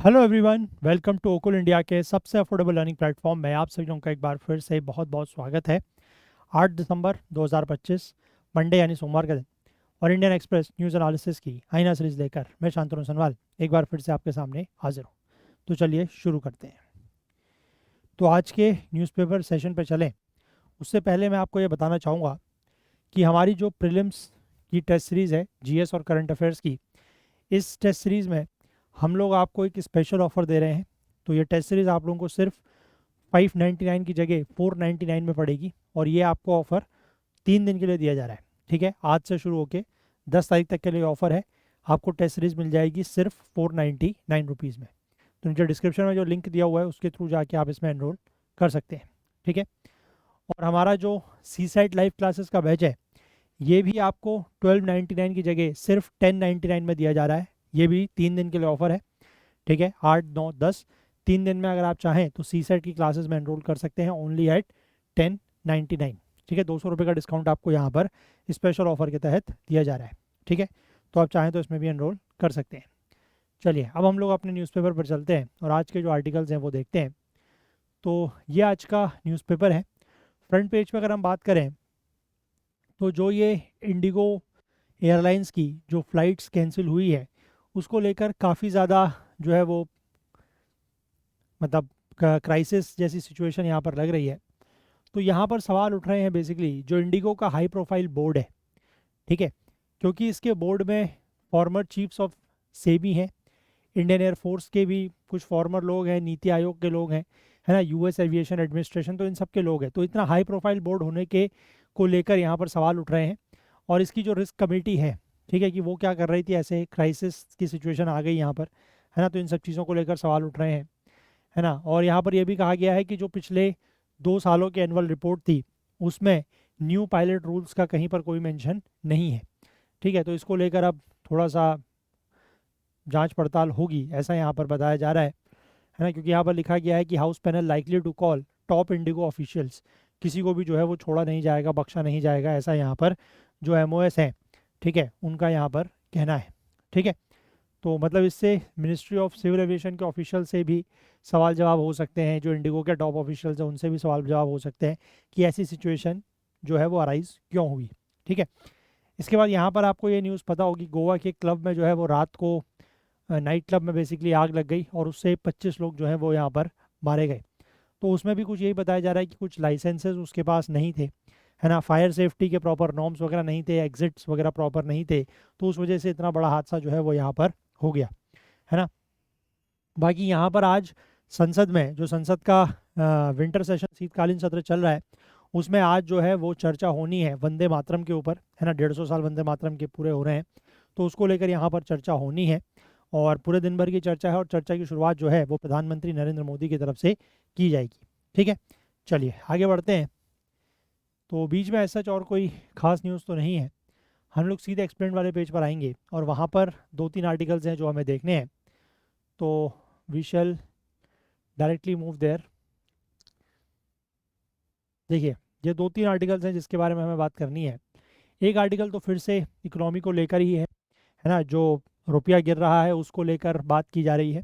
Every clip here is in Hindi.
Hello everyone, welcome to Okul India के सबसे अफोर्डेबल लर्निंग प्लेटफॉर्म में आप सभी लोगों का एक बार फिर से बहुत बहुत स्वागत है। 8 दिसंबर 2025 मंडे यानी सोमवार का दिन और इंडियन एक्सप्रेस न्यूज़ एनालिसिस की आईना सीरीज लेकर मैं शांतनु सनवाल एक बार फिर से आपके सामने हाजिर हूँ। तो चलिए शुरू करते हैं। तो आज के न्यूज़पेपर सेशन पर चलें उससे पहले मैं आपको ये बताना चाहूँगा कि हमारी जो प्रीलिम्स की टेस्ट सीरीज़ है जीएस और करंट अफेयर्स की, इस टेस्ट सीरीज़ में हम लोग आपको एक स्पेशल ऑफर दे रहे हैं। तो ये टेस्ट सीरीज़ आप लोगों को सिर्फ 599 की जगह 499 में पड़ेगी और ये आपको ऑफर 3 दिन के लिए दिया जा रहा है। ठीक है, आज से शुरू होके 10 तारीख तक के लिए ऑफर है। आपको टेस्ट सीरीज मिल जाएगी सिर्फ 499 रुपीज़ में। तो नीचे डिस्क्रिप्शन में जो लिंक दिया हुआ है उसके थ्रू जाके आप इसमें एनरोल कर सकते हैं। ठीक है, और हमारा जो सी सेट लाइव क्लासेस का बैच है ये भी आपको 1299 की जगह सिर्फ 1099 में दिया जा रहा है। ये भी 3 दिन के लिए ऑफर है। ठीक है, 8, 9, 10 3 दिन में अगर आप चाहें तो सी सेट की क्लासेस में एनरोल कर सकते हैं ओनली एट 1099। ठीक है, 200 रुपये का डिस्काउंट आपको यहाँ पर स्पेशल ऑफर के तहत दिया जा रहा है। ठीक है, तो आप चाहें तो इसमें भी एनरोल कर सकते हैं। चलिए अब हम लोग अपने न्यूज़पेपर पर चलते हैं और आज के जो आर्टिकल्स हैं वो देखते हैं। तो ये आज का न्यूज़पेपर है। फ्रंट पेज पर अगर हम बात करें तो जो ये इंडिगो एयरलाइंस की जो फ़्लाइट्स कैंसिल हुई है उसको लेकर काफ़ी ज़्यादा जो है वो मतलब क्राइसिस जैसी सिचुएशन यहाँ पर लग रही है। तो यहाँ पर सवाल उठ रहे हैं बेसिकली जो इंडिगो का हाई प्रोफाइल बोर्ड है। ठीक है, क्योंकि इसके बोर्ड में फॉर्मर चीफ्स ऑफ सेबी हैं, इंडियन एयरफोर्स के भी कुछ फॉर्मर लोग हैं, नीति आयोग के लोग हैं, है ना, यूएस एविएशन एडमिनिस्ट्रेशन, तो इन सब के लोग हैं। तो इतना हाई प्रोफाइल बोर्ड होने के को लेकर यहाँ पर सवाल उठ रहे हैं। और इसकी जो रिस्क कमेटी है, ठीक है, कि वो क्या कर रही थी, ऐसे क्राइसिस की सिचुएशन आ गई यहाँ पर, है ना, तो इन सब चीज़ों को लेकर सवाल उठ रहे हैं, है ना। और यहाँ पर यह भी कहा गया है कि जो पिछले 2 सालों की एनुअल रिपोर्ट थी उसमें न्यू पायलट रूल्स का कहीं पर कोई मेंशन नहीं है। ठीक है, तो इसको लेकर अब थोड़ा सा जांच पड़ताल होगी, ऐसा यहाँ पर बताया जा रहा है ना, क्योंकि यहाँ पर लिखा गया है कि house panel likely to call top IndiGo officials, किसी को भी जो है वो छोड़ा नहीं जाएगा, बख्शा नहीं जाएगा, ऐसा यहाँ पर जो एमओएस हैं, ठीक है, उनका यहाँ पर कहना है। ठीक है, तो मतलब इससे मिनिस्ट्री ऑफ सिविल एविएशन के ऑफिशियल से भी सवाल जवाब हो सकते हैं, जो इंडिगो के टॉप ऑफिशियल्स हैं उनसे भी सवाल जवाब हो सकते हैं कि ऐसी सिचुएशन जो है वो अराइज क्यों हुई। ठीक है, इसके बाद यहाँ पर आपको ये न्यूज़ पता होगी, गोवा के क्लब में जो है वो रात को नाइट क्लब में बेसिकली आग लग गई और उससे 25 लोग जो हैं वो यहाँ पर मारे गए। तो उसमें भी कुछ यही बताया जा रहा है कि कुछ लाइसेंसेस उसके पास नहीं थे, है ना, फायर सेफ्टी के प्रॉपर नॉर्म्स वगैरह नहीं थे, एग्जिट्स वगैरह प्रॉपर नहीं थे, तो उस वजह से इतना बड़ा हादसा जो है वो यहाँ पर हो गया, है ना। बाकी यहाँ पर आज संसद में जो संसद का विंटर सेशन शीतकालीन सत्र चल रहा है उसमें आज जो है वो चर्चा होनी है वंदे मातरम के ऊपर, है ना, 150 साल वंदे मातरम के पूरे हो रहे हैं, तो उसको लेकर यहाँ पर चर्चा होनी है और पूरे दिन भर की चर्चा है और चर्चा की शुरुआत जो है वो प्रधानमंत्री नरेंद्र मोदी की तरफ से की जाएगी। ठीक है, चलिए आगे बढ़ते हैं। तो बीच में ऐसा और कोई खास न्यूज़ तो नहीं है, हम लोग सीधे एक्सप्लेन वाले पेज पर आएंगे और वहाँ पर 2-3 आर्टिकल्स हैं जो हमें देखने हैं। तो we shall directly move there. देखिए, ये 2-3 आर्टिकल्स हैं जिसके बारे में हमें बात करनी है। एक आर्टिकल तो फिर से इकोनॉमी को लेकर ही है ना, जो रुपया गिर रहा है उसको लेकर बात की जा रही है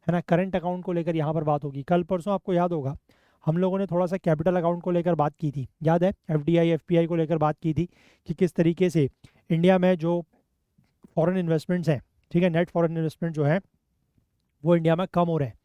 ना, करंट अकाउंट को लेकर यहाँ पर बात होगी। कल परसों आपको याद होगा हम लोगों ने थोड़ा सा कैपिटल अकाउंट को लेकर बात की थी, याद है, एफडीआई एफपीआई को लेकर बात की थी कि किस तरीके से इंडिया में जो फॉरेन इन्वेस्टमेंट्स हैं, ठीक है, नेट फॉरेन इन्वेस्टमेंट जो है वो इंडिया में कम हो रहे हैं,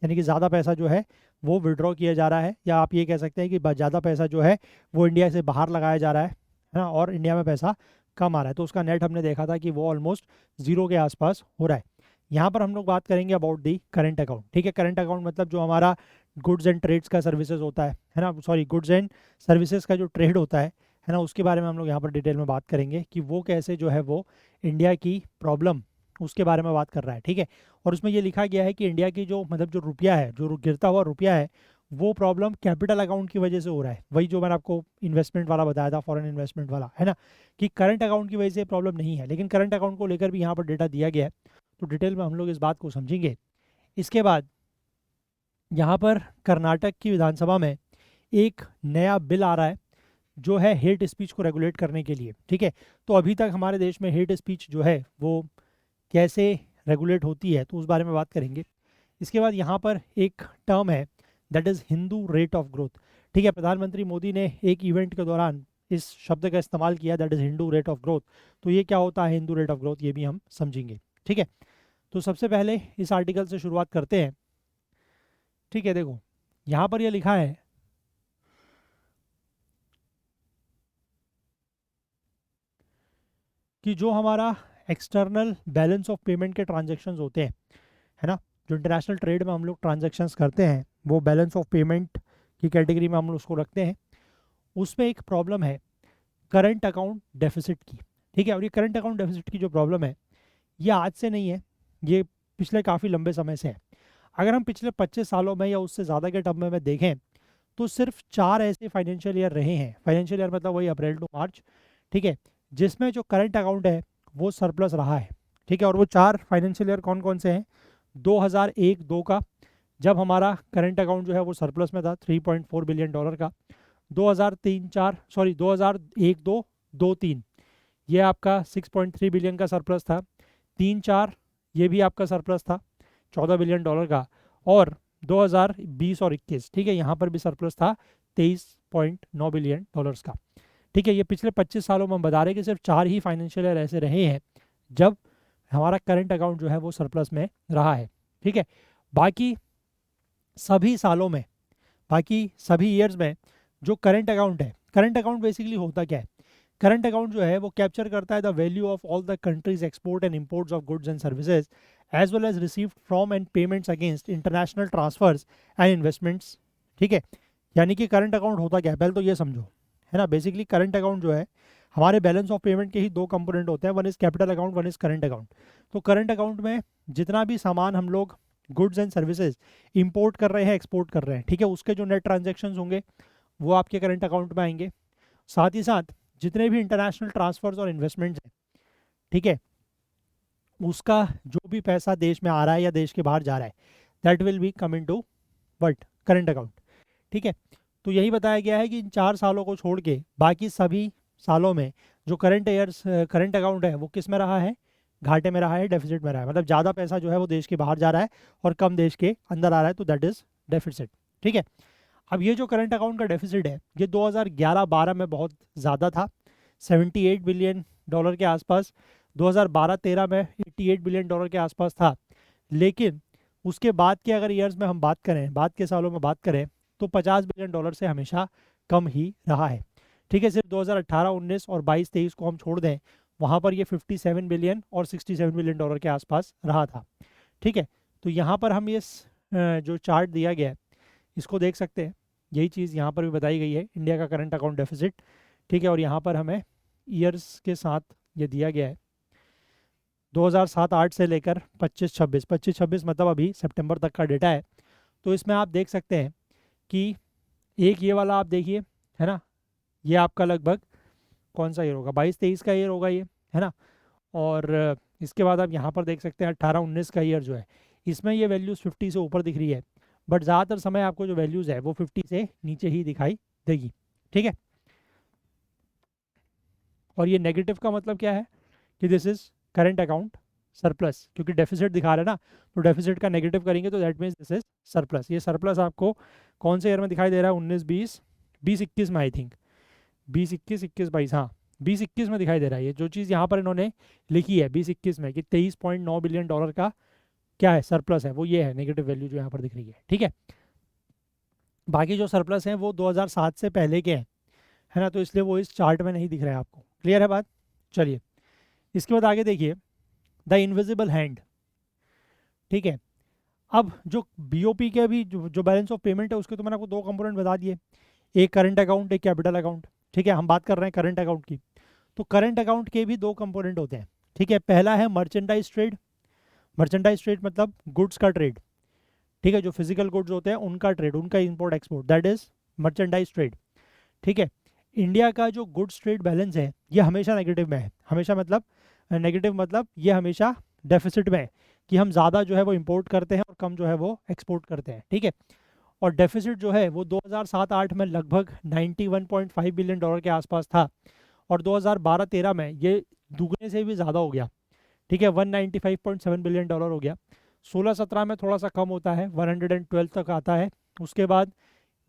यानी कि ज़्यादा पैसा जो है वो विड्रॉ किया जा रहा है, या आप ये कह सकते हैं कि ज़्यादा पैसा जो है वो इंडिया से बाहर लगाया जा रहा है ना, और इंडिया में पैसा कम आ रहा है। तो उसका नेट हमने देखा था कि वो ऑलमोस्ट ज़ीरो के आसपास हो रहा है। यहाँ पर हम लोग बात करेंगे अबाउट दी करंट अकाउंट। ठीक है, करंट अकाउंट मतलब जो हमारा गुड्स एंड ट्रेड्स का सर्विसेज होता है ना, सॉरी, गुड्स एंड सर्विसेज का जो ट्रेड होता है ना, उसके बारे में हम लोग यहाँ पर डिटेल में बात करेंगे कि वो कैसे जो है वो इंडिया की प्रॉब्लम उसके बारे में बात कर रहा है। ठीक है, और उसमें ये लिखा गया है कि इंडिया की जो मतलब जो रुपया है, जो गिरता हुआ रुपया है, वो प्रॉब्लम कैपिटल अकाउंट की वजह से हो रहा है। वही जो मैंने आपको इन्वेस्टमेंट वाला बताया था, फॉरेन इन्वेस्टमेंट वाला, है ना, कि करंट अकाउंट की वजह से प्रॉब्लम नहीं है, लेकिन करंट अकाउंट को लेकर भी यहाँ पर डेटा दिया गया है। तो डिटेल में हम लोग इस बात को समझेंगे। इसके बाद यहाँ पर कर्नाटक की विधानसभा में एक नया बिल आ रहा है जो है हेट स्पीच को रेगुलेट करने के लिए। ठीक है, तो अभी तक हमारे देश में हेट स्पीच जो है वो कैसे रेगुलेट होती है तो उस बारे में बात करेंगे। इसके बाद यहाँ पर एक टर्म है that is Hindu rate of growth. ठीक है, प्रधानमंत्री मोदी ने एक इवेंट के दौरान इस शब्द का इस्तेमाल किया that is Hindu rate of growth. तो ये क्या होता है हिंदू रेट ऑफ ग्रोथ, ये भी हम समझेंगे। ठीक है, तो सबसे पहले इस आर्टिकल से शुरुआत करते हैं। ठीक है, देखो यहाँ पर ये लिखा है कि जो हमारा एक्सटर्नल बैलेंस ऑफ पेमेंट के ट्रांजेक्शन्स होते हैं, है ना, जो इंटरनेशनल ट्रेड में हम लोग ट्रांजेक्शन्स करते हैं वो बैलेंस ऑफ पेमेंट की कैटेगरी में हम लोग उसको रखते हैं। उसमें एक प्रॉब्लम है करंट अकाउंट डेफिसिट की। ठीक है, और ये करंट अकाउंट डेफिसिट की जो प्रॉब्लम है ये आज से नहीं है, ये पिछले काफ़ी लंबे समय से है। अगर हम पिछले 25 सालों में या उससे ज़्यादा के टर्म में देखें तो सिर्फ 4 ऐसे फाइनेंशियल ईयर रहे हैं, फाइनेंशियल ईयर मतलब वही अप्रैल टू मार्च, ठीक है, जिसमें जो करंट अकाउंट है वो सरप्लस रहा है। ठीक है, और वो 4 फाइनेंशियल ईयर कौन कौन से हैं? 2001-2 का, जब हमारा करंट अकाउंट जो है वो सरप्लस में था $3.4 बिलियन का। 2003-4 सॉरी 2001-2, 2-3 ये आपका 6.3 बिलियन का सरप्लस था। 3-4 ये भी आपका सरप्लस था $14 बिलियन का। और 2020 और 21, ठीक है, यहाँ पर भी सरप्लस था $23.9 बिलियन का। ठीक है, ये पिछले 25 सालों में हम बता रहे हैं कि सिर्फ 4 ही फाइनेंशियल ईयर ऐसे रहे हैं जब हमारा करंट अकाउंट जो है वो सरप्लस में रहा है। ठीक है, बाकी सभी सालों में, बाकी सभी ईयर्स में जो करंट अकाउंट है, करंट अकाउंट बेसिकली होता क्या है? करंट अकाउंट जो है वो कैप्चर करता है the value of all the countries export and imports of goods and services as well as received from and payments against international transfers and investments. ठीक है, यानी कि करंट अकाउंट होता क्या है पहले तो ये समझो, है ना। बेसिकली करंट अकाउंट जो है हमारे बैलेंस ऑफ पेमेंट के ही 2 कंपोनेंट होते हैं, one is capital account, one is current account. तो करंट अकाउंट में जितना भी सामान हम लोग गुड्स एंड सर्विसेज इंपोर्ट कर रहे हैं, एक्सपोर्ट कर रहे हैं, ठीक है, उसके जो नेट ट्रांजेक्शन्स होंगे वो आपके करंट अकाउंट में आएंगे। साथ ही साथ जितने भी इंटरनेशनल ट्रांसफर्स और इन्वेस्टमेंट्स हैं, ठीक है, उसका जो भी पैसा देश में आ रहा है या देश के बाहर जा रहा है that will be come in to what current account. ठीक है, तो यही बताया गया है कि इन 4 सालों को छोड़ के बाकी सभी सालों में जो करंट अकाउंट है वो किस में रहा है? घाटे में रहा है, डेफिसिट में रहा है। मतलब ज़्यादा पैसा जो है वो देश के बाहर जा रहा है और कम देश के अंदर आ रहा है, तो दैट इज़ डेफिसिट। ठीक है, अब ये जो करंट अकाउंट का डेफिसिट है ये 2011-12 में बहुत ज़्यादा था, $78 बिलियन के आसपास। 2012-13 में $88 बिलियन के आसपास था। लेकिन उसके बाद के अगर ईयर्स में हम बात करें, बाद के सालों में बात करें, तो $50 बिलियन से हमेशा कम ही रहा है। ठीक है, सिर्फ 2018-19 और 22-23 को हम छोड़ दें, वहाँ पर ये 57 बिलियन और 67 बिलियन के आसपास रहा था। ठीक है, तो यहाँ पर हम ये जो चार्ट दिया गया है इसको देख सकते हैं, यही चीज़ यहाँ पर भी बताई गई है, इंडिया का करंट अकाउंट डेफिसिट। ठीक है, और यहाँ पर हमें ईयर्स के साथ ये दिया गया है 2007-8 से लेकर 25-26, 25-26 मतलब अभी सितंबर तक का डेटा है। तो इसमें आप देख सकते हैं कि एक ये वाला आप देखिए, है ना, ये आपका लगभग कौन सा ईयर होगा? 22-23 का ईयर होगा ये, है ना। और इसके बाद आप यहाँ पर देख सकते हैं 18-19 का ईयर जो है, इसमें ये वैल्यूज़ 50 से ऊपर दिख रही है, बट ज़्यादातर समय आपको जो वैल्यूज़ है वो 50 से नीचे ही दिखाई देगी। ठीक है, और ये नेगेटिव का मतलब क्या है कि this is current account surplus, क्योंकि डेफिसिट दिखा रहे हैं ना, तो डेफिसिट का नेगेटिव करेंगे तो that means this is surplus. ये सरप्लस आपको कौन से ईयर में दिखाई दे रहा है? 19-20, 20-21 में, आई थिंक 20-21, 21-22, हाँ 20-21 में दिखाई दे रहा है। ये जो चीज़ यहाँ पर इन्होंने लिखी है 20-21 में कि $23.9 बिलियन का क्या है सरप्लस है, वो ये है नेगेटिव वैल्यू जो यहाँ पर दिख रही है। ठीक है, बाकी जो सरप्लस हैं वो 2007 से पहले के हैं, है ना, तो इसलिए वो इस चार्ट में नहीं दिख रहा है आपको। क्लियर है बात? चलिए, इसके बाद आगे देखिए द इनविजिबल हैंड। ठीक है, अब जो बीओपी के भी जो बैलेंस ऑफ पेमेंट है उसके तो मैंने आपको 2 कंपोनेंट बता दिए, एक करंट अकाउंट, एक कैपिटल अकाउंट। ठीक है, हम बात कर रहे हैं करंट अकाउंट की, तो करंट अकाउंट के भी 2 कंपोनेंट होते हैं। ठीक है, पहला है मर्चेंडाइज ट्रेड। मर्चेंडाइज ट्रेड मतलब गुड्स का ट्रेड। ठीक है, जो फिजिकल गुड्स होते हैं उनका ट्रेड, उनका import export, that is merchandise trade. ठीक है, इंडिया का जो गुड्स ट्रेड बैलेंस है ये हमेशा नेगेटिव में है, हमेशा मतलब नेगेटिव मतलब ये हमेशा डेफिसिट में है, कि हम ज़्यादा जो है वो इंपोर्ट करते हैं और कम जो है वो एक्सपोर्ट करते हैं। ठीक है, और डेफिसिट जो है वो 2007-8 में लगभग $91.5 बिलियन के आसपास था, और 2012-13 में ये दुगने से भी ज़्यादा हो गया। ठीक है, $195.7 बिलियन हो गया। 16-17 में थोड़ा सा कम होता है, 112 तक आता है। उसके बाद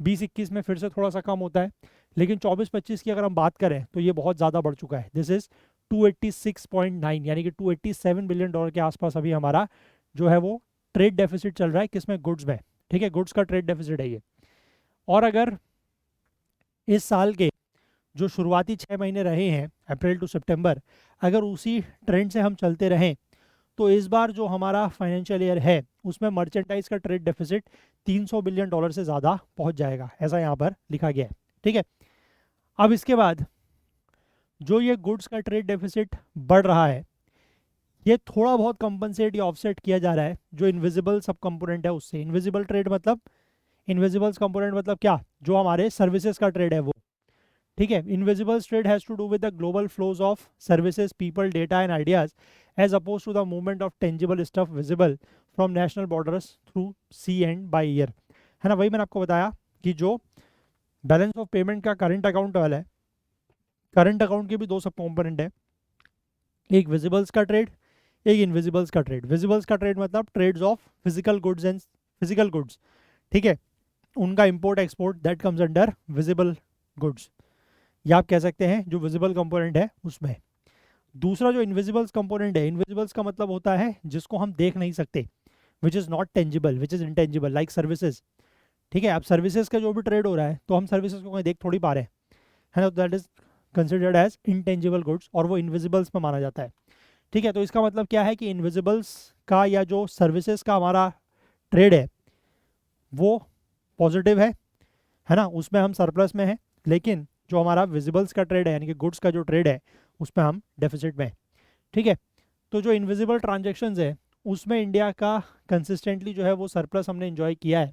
20-21 में फिर से थोड़ा सा कम होता है। लेकिन 24-25 की अगर हम बात करें तो ये बहुत ज़्यादा बढ़ चुका है। दिस इज़ 286.9, यानी कि 287 बिलियन डॉलर के आसपास अभी हमारा जो है वो ट्रेड डेफिसिट चल रहा है। किसमें? गुड्स में। ठीक है, गुड्स का ट्रेड डेफिसिट है ये। और अगर इस साल के जो शुरुआती 6 महीने रहे हैं, अप्रैल टू सितंबर, अगर उसी ट्रेंड से हम चलते रहें तो इस बार जो हमारा फाइनेंशियल ईयर है उसमें मर्चेंडाइज का ट्रेड डेफिसिट 300 बिलियन डॉलर से ज़्यादा पहुंच जाएगा, ऐसा यहाँ पर लिखा गया है। ठीक है, अब इसके बाद जो ये गुड्स का ट्रेड डेफिसिट बढ़ रहा है, ये थोड़ा बहुत कंपनसेट या ऑफसेट किया जा रहा है जो इनविजिबल सब कंपोनेंट है उससे। इनविजिबल ट्रेड मतलब, इनविजिबल्स कंपोनेंट मतलब क्या? जो हमारे सर्विसेज का ट्रेड है वो। ठीक है, invisible trade has to do with the global flows of services, people, data and ideas as opposed to the movement of tangible stuff visible from national borders through sea and by air. है ना, वही मैंने आपको बताया कि जो बैलेंस ऑफ पेमेंट का करंट अकाउंट वाला है, करंट अकाउंट के भी दो सब कंपोनेंट है, एक विजिबल्स का ट्रेड, एक इनविजिबल्स का ट्रेड। विजिबल्स का ट्रेड मतलब trades of physical goods and physical goods. ठीक है, उनका import export that comes under visible goods, या आप कह सकते हैं जो विजिबल कंपोनेंट है उसमें। दूसरा जो इनविजिबल्स कंपोनेंट है, इनविजिबल्स का मतलब होता है जिसको हम देख नहीं सकते, which is not tangible, which is intangible, like services. ठीक है, अब सर्विसेज का जो भी ट्रेड हो रहा है तो हम सर्विसेज को कहीं देख थोड़ी पा रहे हैं, है ना, that is considered as intangible goods और वो इनविजिबल्स में माना जाता है। ठीक है, तो इसका मतलब क्या है कि इनविजिबल्स का या जो सर्विसेज का हमारा ट्रेड है वो पॉजिटिव है ना, उसमें हम सरप्लस में हैं। लेकिन जो हमारा विजिबल्स का ट्रेड है यानी कि गुड्स का जो ट्रेड है उसमें हम डेफिसिट में हैं। ठीक है, तो जो इनविजिबल ट्रांजेक्शन्स है उसमें इंडिया का कंसिस्टेंटली जो है वो सरप्लस हमने इन्जॉय किया है।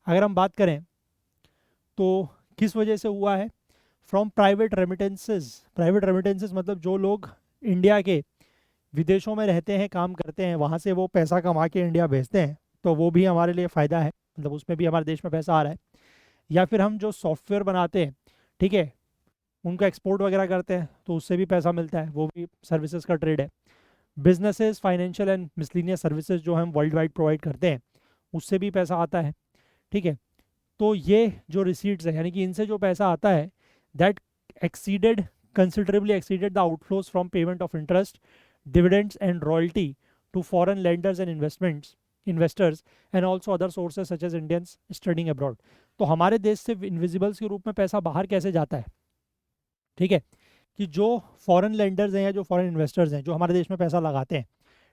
अगर हम बात करें तो किस वजह से हुआ है? From private remittances. Private remittances मतलब जो लोग इंडिया के विदेशों में रहते हैं, काम करते हैं, वहाँ से वो पैसा कमा के इंडिया भेजते हैं, तो वो भी हमारे लिए फ़ायदा है, मतलब उसमें भी हमारे देश में पैसा आ रहा है। या फिर हम जो सॉफ्टवेयर बनाते हैं, ठीक है, उनका एक्सपोर्ट वगैरह करते हैं तो उससे भी पैसा मिलता है, वो भी सर्विसेज का ट्रेड है। Businesses, financial and miscellaneous services जो हम वर्ल्ड वाइड प्रोवाइड करते हैं उससे भी पैसा आता है। ठीक है, तो ये जो रिसीट्स है यानी कि इनसे जो पैसा आता है that exceeded considerably exceeded the outflows from payment of interest, dividends and royalty to foreign lenders and investors and also other sources such as Indians studying abroad. तो हमारे देश से इनविजिबल्स के रूप में पैसा बाहर कैसे जाता है? ठीक है, कि जो फॉरेन लेंडर्स हैं या जो फॉरेन इन्वेस्टर्स हैं जो हमारे देश में पैसा लगाते हैं,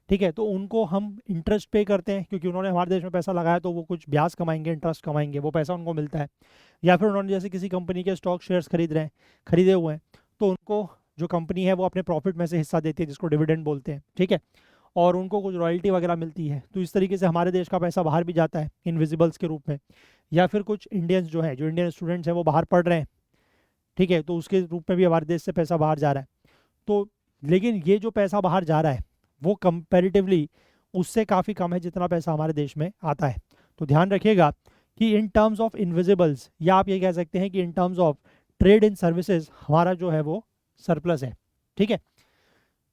ठीक है, तो उनको हम इंटरेस्ट पे करते हैं क्योंकि उन्होंने हमारे देश में पैसा लगाया तो वो कुछ ब्याज कमाएंगे, इंटरेस्ट कमाएंगे, वो पैसा उनको मिलता है। या फिर उन्होंने जैसे किसी कंपनी के स्टॉक शेयर्स खरीदे हुए हैं तो उनको जो कंपनी है वो अपने प्रॉफिट में से हिस्सा देती है जिसको डिविडेंड बोलते हैं। ठीक है, और उनको कुछ रॉयल्टी वगैरह मिलती है, तो इस तरीके से हमारे देश का पैसा बाहर भी जाता है इनविजिबल्स के रूप में। या फिर कुछ इंडियंस जो है, जो इंडियन स्टूडेंट्स हैं वो बाहर पढ़ रहे हैं, ठीक है, तो उसके रूप में भी हमारे देश से पैसा बाहर जा रहा है। तो लेकिन ये जो पैसा बाहर जा रहा है वो कंपैरेटिवली उससे काफ़ी कम है जितना पैसा हमारे देश में आता है। तो ध्यान रखिएगा कि इन टर्म्स ऑफ इनविजिबल्स, या आप ये कह सकते हैं कि in terms of trade in services हमारा जो है वो सरप्लस है। ठीक है,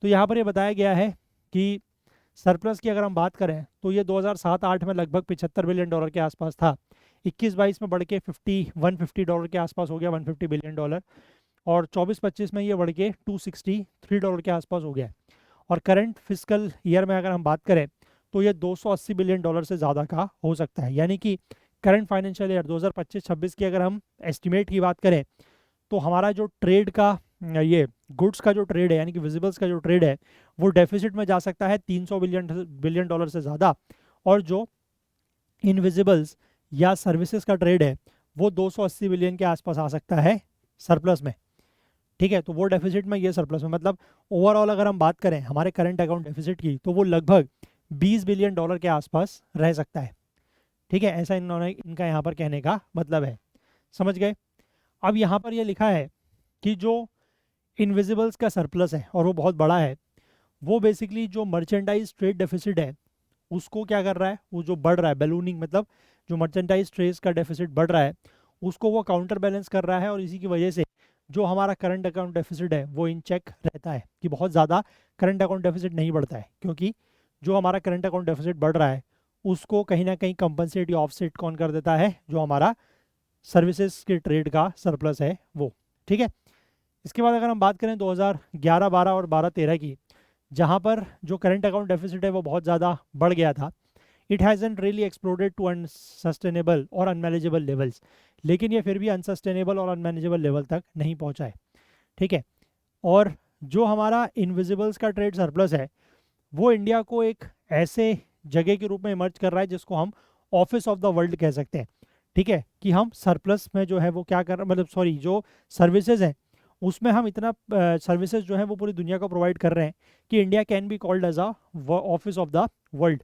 तो यहाँ पर ये बताया गया है कि सरप्लस की अगर हम बात करें तो ये 2007-8 में लगभग 75 बिलियन डॉलर के आसपास था, 21-22 में बढ़ के 150 डॉलर के आसपास हो गया, 150 बिलियन डॉलर, और 24-25 में ये बढ़ के 263 डॉलर के आसपास हो गया। और करंट फिजिकल ईयर में अगर हम बात करें तो ये 280 बिलियन डॉलर से ज़्यादा का हो सकता है। यानी कि करंट फाइनेंशियल ईयर 2025-26 की अगर हम एस्टिमेट की बात करें तो हमारा जो ट्रेड का ये गुड्स का जो ट्रेड है यानी कि विजिबल्स का जो ट्रेड है वो डेफिसिट में जा सकता है 300 बिलियन डॉलर से ज़्यादा, और जो इनविजिबल्स या सर्विसेज का ट्रेड है वो 280 बिलियन के आसपास आ सकता है सरप्लस में। ठीक है, तो वो डेफिसिट में, ये सरप्लस में, मतलब ओवरऑल अगर हम बात करें हमारे करंट अकाउंट डेफिसिट की तो वो लगभग 20 बिलियन डॉलर के आसपास रह सकता है। ठीक है, ऐसा इन्होंने, इनका यहाँ पर कहने का मतलब है। समझ गए? अब यहाँ पर ये लिखा है कि जो इनविजिबल्स का सरप्लस है और वो बहुत बड़ा है, वो बेसिकली जो मर्चेंडाइज ट्रेड डेफिसिट है उसको क्या कर रहा है, वो जो बढ़ रहा है, बैलूनिंग मतलब जो मर्चेंडाइज ट्रेड का डेफिसिट बढ़ रहा है उसको वो काउंटर बैलेंस कर रहा है, और इसी की वजह से जो हमारा करंट अकाउंट डेफिसिट है वो इन चेक रहता है कि बहुत ज़्यादा करंट अकाउंट डेफिसिट नहीं बढ़ता है, क्योंकि जो हमारा करंट अकाउंट डेफिसिट बढ़ रहा है उसको कहीं ना कहीं कंपनसेट या ऑफसेट कौन कर देता है, जो हमारा सर्विसेज के ट्रेड का सरप्लस है वो। ठीक है, इसके बाद अगर हम बात करें 2011-12 और 12-13 की, जहाँ पर जो करंट अकाउंट डेफिसिट है वो बहुत ज़्यादा बढ़ गया था, it hasn't really exploded to unsustainable और अनमैनेजेबल लेवल्स, लेकिन ये फिर भी अनसस्टेनेबल और अनमैनेजेबल लेवल तक नहीं पहुँचा है। ठीक है, और जो हमारा इनविजिबल्स का ट्रेड सरप्लस है वो इंडिया को एक ऐसे जगह के रूप में इमर्ज कर रहा है जिसको हम ऑफिस ऑफ द वर्ल्ड कह सकते हैं। ठीक है, कि हम सरप्लस में जो है वो क्या कर, मतलब सॉरी, जो सर्विसेज हैं उसमें हम इतना सर्विसेज जो है वो पूरी दुनिया को प्रोवाइड कर रहे हैं कि India can be called as a office of the world.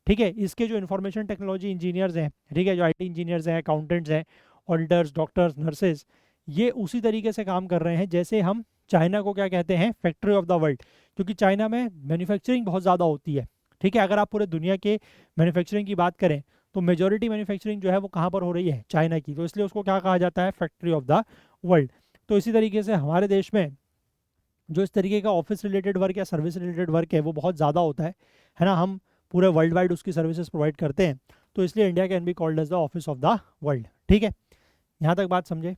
ठीक है, इसके जो इन्फॉर्मेशन टेक्नोलॉजी इंजीनियर्स हैं, ठीक है, जो आईटी इंजीनियर्स हैं, अकाउंटेंट्स हैं, ऑडिटर्स, डॉक्टर्स, नर्सेज, ये उसी तरीके से काम कर रहे हैं जैसे हम चाइना को क्या कहते हैं, फैक्ट्री ऑफ द वर्ल्ड, क्योंकि चाइना में मैन्युफैक्चरिंग बहुत ज़्यादा होती है। ठीक है, अगर आप पूरे दुनिया के मैन्युफैक्चरिंग की बात करें तो मेजॉरिटी मैन्युफैक्चरिंग जो है वो कहाँ पर हो रही है, चाइना की, तो इसलिए उसको क्या कहा जाता है, फैक्ट्री ऑफ द वर्ल्ड। तो इसी तरीके से हमारे देश में जो इस तरीके का ऑफिस रिलेटेड वर्क या सर्विस रिलेटेड वर्क है वो बहुत ज़्यादा होता है ना, हम पूरे वर्ल्ड वाइड उसकी सर्विसेज प्रोवाइड करते हैं, तो इसलिए India can be called as the office of the world. ठीक है, यहाँ तक बात समझे।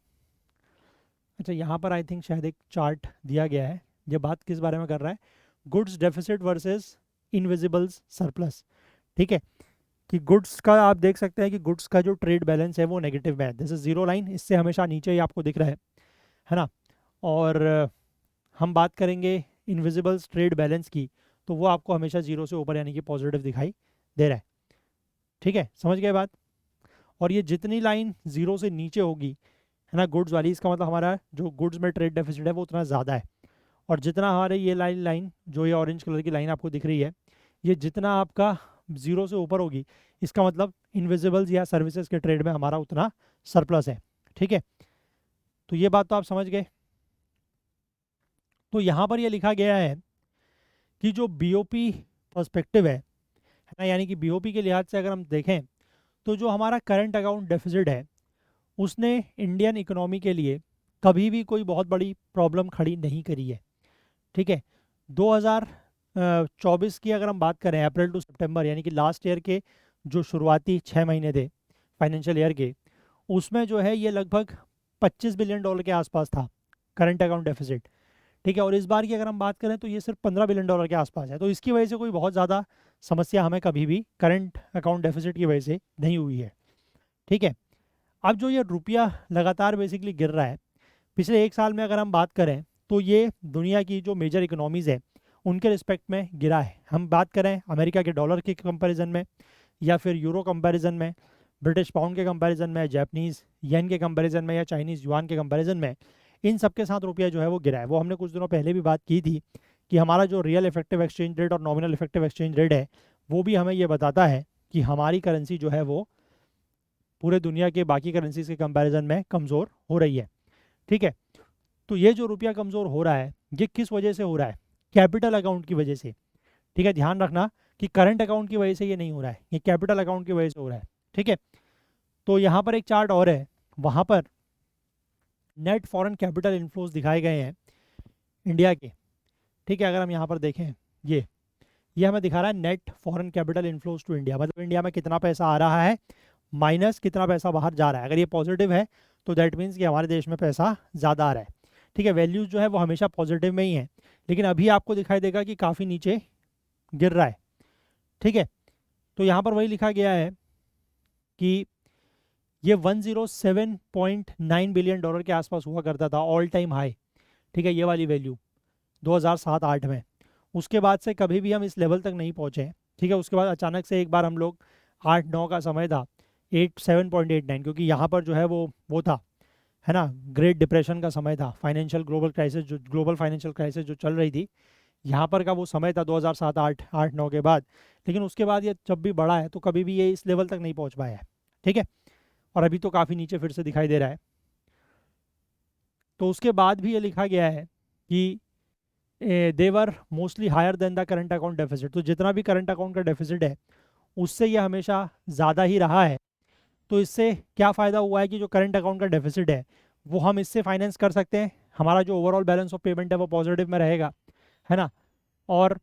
अच्छा, यहाँ पर आई थिंक शायद एक चार्ट दिया गया है, ये बात किस बारे में कर रहा है, goods deficit versus invisibles surplus. ठीक है, कि गुड्स का आप देख सकते हैं कि गुड्स का जो ट्रेड बैलेंस है वो नेगेटिव में है, दिस इज जीरो लाइन, इससे हमेशा नीचे ही आपको दिख रहा है ना। और हम बात करेंगे इनविजिबल्स ट्रेड बैलेंस की, तो वो आपको हमेशा जीरो से ऊपर यानी कि पॉजिटिव दिखाई दे रहा है। ठीक है, समझ गए बात। और ये जितनी लाइन जीरो से नीचे होगी, है ना, गुड्स वाली, इसका मतलब हमारा जो गुड्स में ट्रेड डेफिसिट है वो उतना ज़्यादा है। और जितना हमारे ये लाइन जो ये ऑरेंज कलर की लाइन आपको दिख रही है, ये जितना आपका जीरो से ऊपर होगी, इसका मतलब इनविजिबल्स या सर्विसेज के ट्रेड में हमारा उतना सरप्लस है। ठीक है, तो ये बात तो आप समझ गए। तो यहाँ पर ये लिखा गया है कि जो बीओपी पर्सपेक्टिव है ना, यानी कि बीओपी के लिहाज से अगर हम देखें तो जो हमारा करंट अकाउंट डेफिसिट है उसने इंडियन इकोनॉमी के लिए कभी भी कोई बहुत बड़ी प्रॉब्लम खड़ी नहीं करी है। ठीक है, 2024 की अगर हम बात करें अप्रैल टू सितंबर, यानी कि लास्ट ईयर के जो शुरुआती 6 महीने थे फाइनेंशियल ईयर के, उसमें जो है ये लगभग $25 बिलियन के आसपास था करंट अकाउंट डेफिसिट। ठीक है, और इस बार की अगर हम बात करें तो ये सिर्फ $15 बिलियन के आसपास है, तो इसकी वजह से कोई बहुत ज़्यादा समस्या हमें कभी भी करंट अकाउंट डेफिसिट की वजह से नहीं हुई है। ठीक है, अब जो ये रुपया लगातार बेसिकली गिर रहा है, पिछले एक साल में अगर हम बात करें तो ये दुनिया की जो मेजर इकोनॉमीज़ है उनके रिस्पेक्ट में गिरा है। हम बात करें अमेरिका के डॉलर के कंपैरिजन में, या फिर यूरो कंपैरिजन में, ब्रिटिश पाउंड के कंपैरिजन में, जापानीज़ येन के कंपैरिजन में, या चाइनीज़ युआन के कंपैरिजन में, इन सब के साथ रुपया जो है वो गिरा है। वो हमने कुछ दिनों पहले भी बात की थी कि हमारा जो रियल इफेक्टिव एक्सचेंज रेट और नॉमिनल इफेक्टिव एक्सचेंज रेट है वो भी हमें ये बताता है कि हमारी करेंसी जो है वो पूरे दुनिया के बाकी करेंसीज के कंपैरिजन में कमज़ोर हो रही है। ठीक है, तो ये जो रुपया कमज़ोर हो रहा है ये किस वजह से हो रहा है, कैपिटल अकाउंट की वजह से। ठीक है, ध्यान रखना कि करंट अकाउंट की वजह से ये नहीं हो रहा है, ये कैपिटल अकाउंट की वजह से हो रहा है। ठीक है, तो यहाँ पर एक चार्ट और है, वहाँ पर नेट फॉरेन कैपिटल इन्फ्लोज दिखाए गए हैं इंडिया के। ठीक है, अगर हम यहाँ पर देखें ये हमें दिखा रहा है net foreign capital inflows to India, मतलब इंडिया में कितना पैसा आ रहा है माइनस कितना पैसा बाहर जा रहा है। अगर ये पॉजिटिव है तो दैट मीन्स कि हमारे देश में पैसा ज़्यादा आ रहा है। ठीक है, वैल्यूज़ जो है वो हमेशा पॉजिटिव में ही है, लेकिन अभी आपको दिखाई देगा कि काफ़ी नीचे गिर रहा है। ठीक है, तो यहाँ पर वही लिखा गया है कि ये $107.9 बिलियन के आसपास हुआ करता था, ऑल टाइम हाई। ठीक है, ये वाली वैल्यू 2007-8 में, उसके बाद से कभी भी हम इस लेवल तक नहीं पहुँचे। ठीक है, उसके बाद अचानक से एक बार हम लोग 8-9 का समय था 7.89, क्योंकि यहाँ पर जो है वो था, है ना, ग्रेट डिप्रेशन का समय था, फाइनेंशियल ग्लोबल फाइनेंशियल क्राइसिस जो चल रही थी, यहाँ पर का वो समय था 2007-8-9 के बाद। लेकिन उसके बाद ये जब भी बढ़ा है तो कभी भी ये इस लेवल तक नहीं पहुँच पाया है। ठीक है, और अभी तो काफ़ी नीचे फिर से दिखाई दे रहा है। तो उसके बाद भी ये लिखा गया है कि they're mostly higher than the current account deficit, तो जितना भी करंट अकाउंट का डेफिसिट है उससे ये हमेशा ज़्यादा ही रहा है। तो इससे क्या फ़ायदा हुआ है कि जो करंट अकाउंट का डेफिसिट है वो हम इससे फाइनेंस कर सकते हैं, हमारा जो ओवरऑल बैलेंस ऑफ पेमेंट है वो पॉजिटिव में रहेगा, है ना। और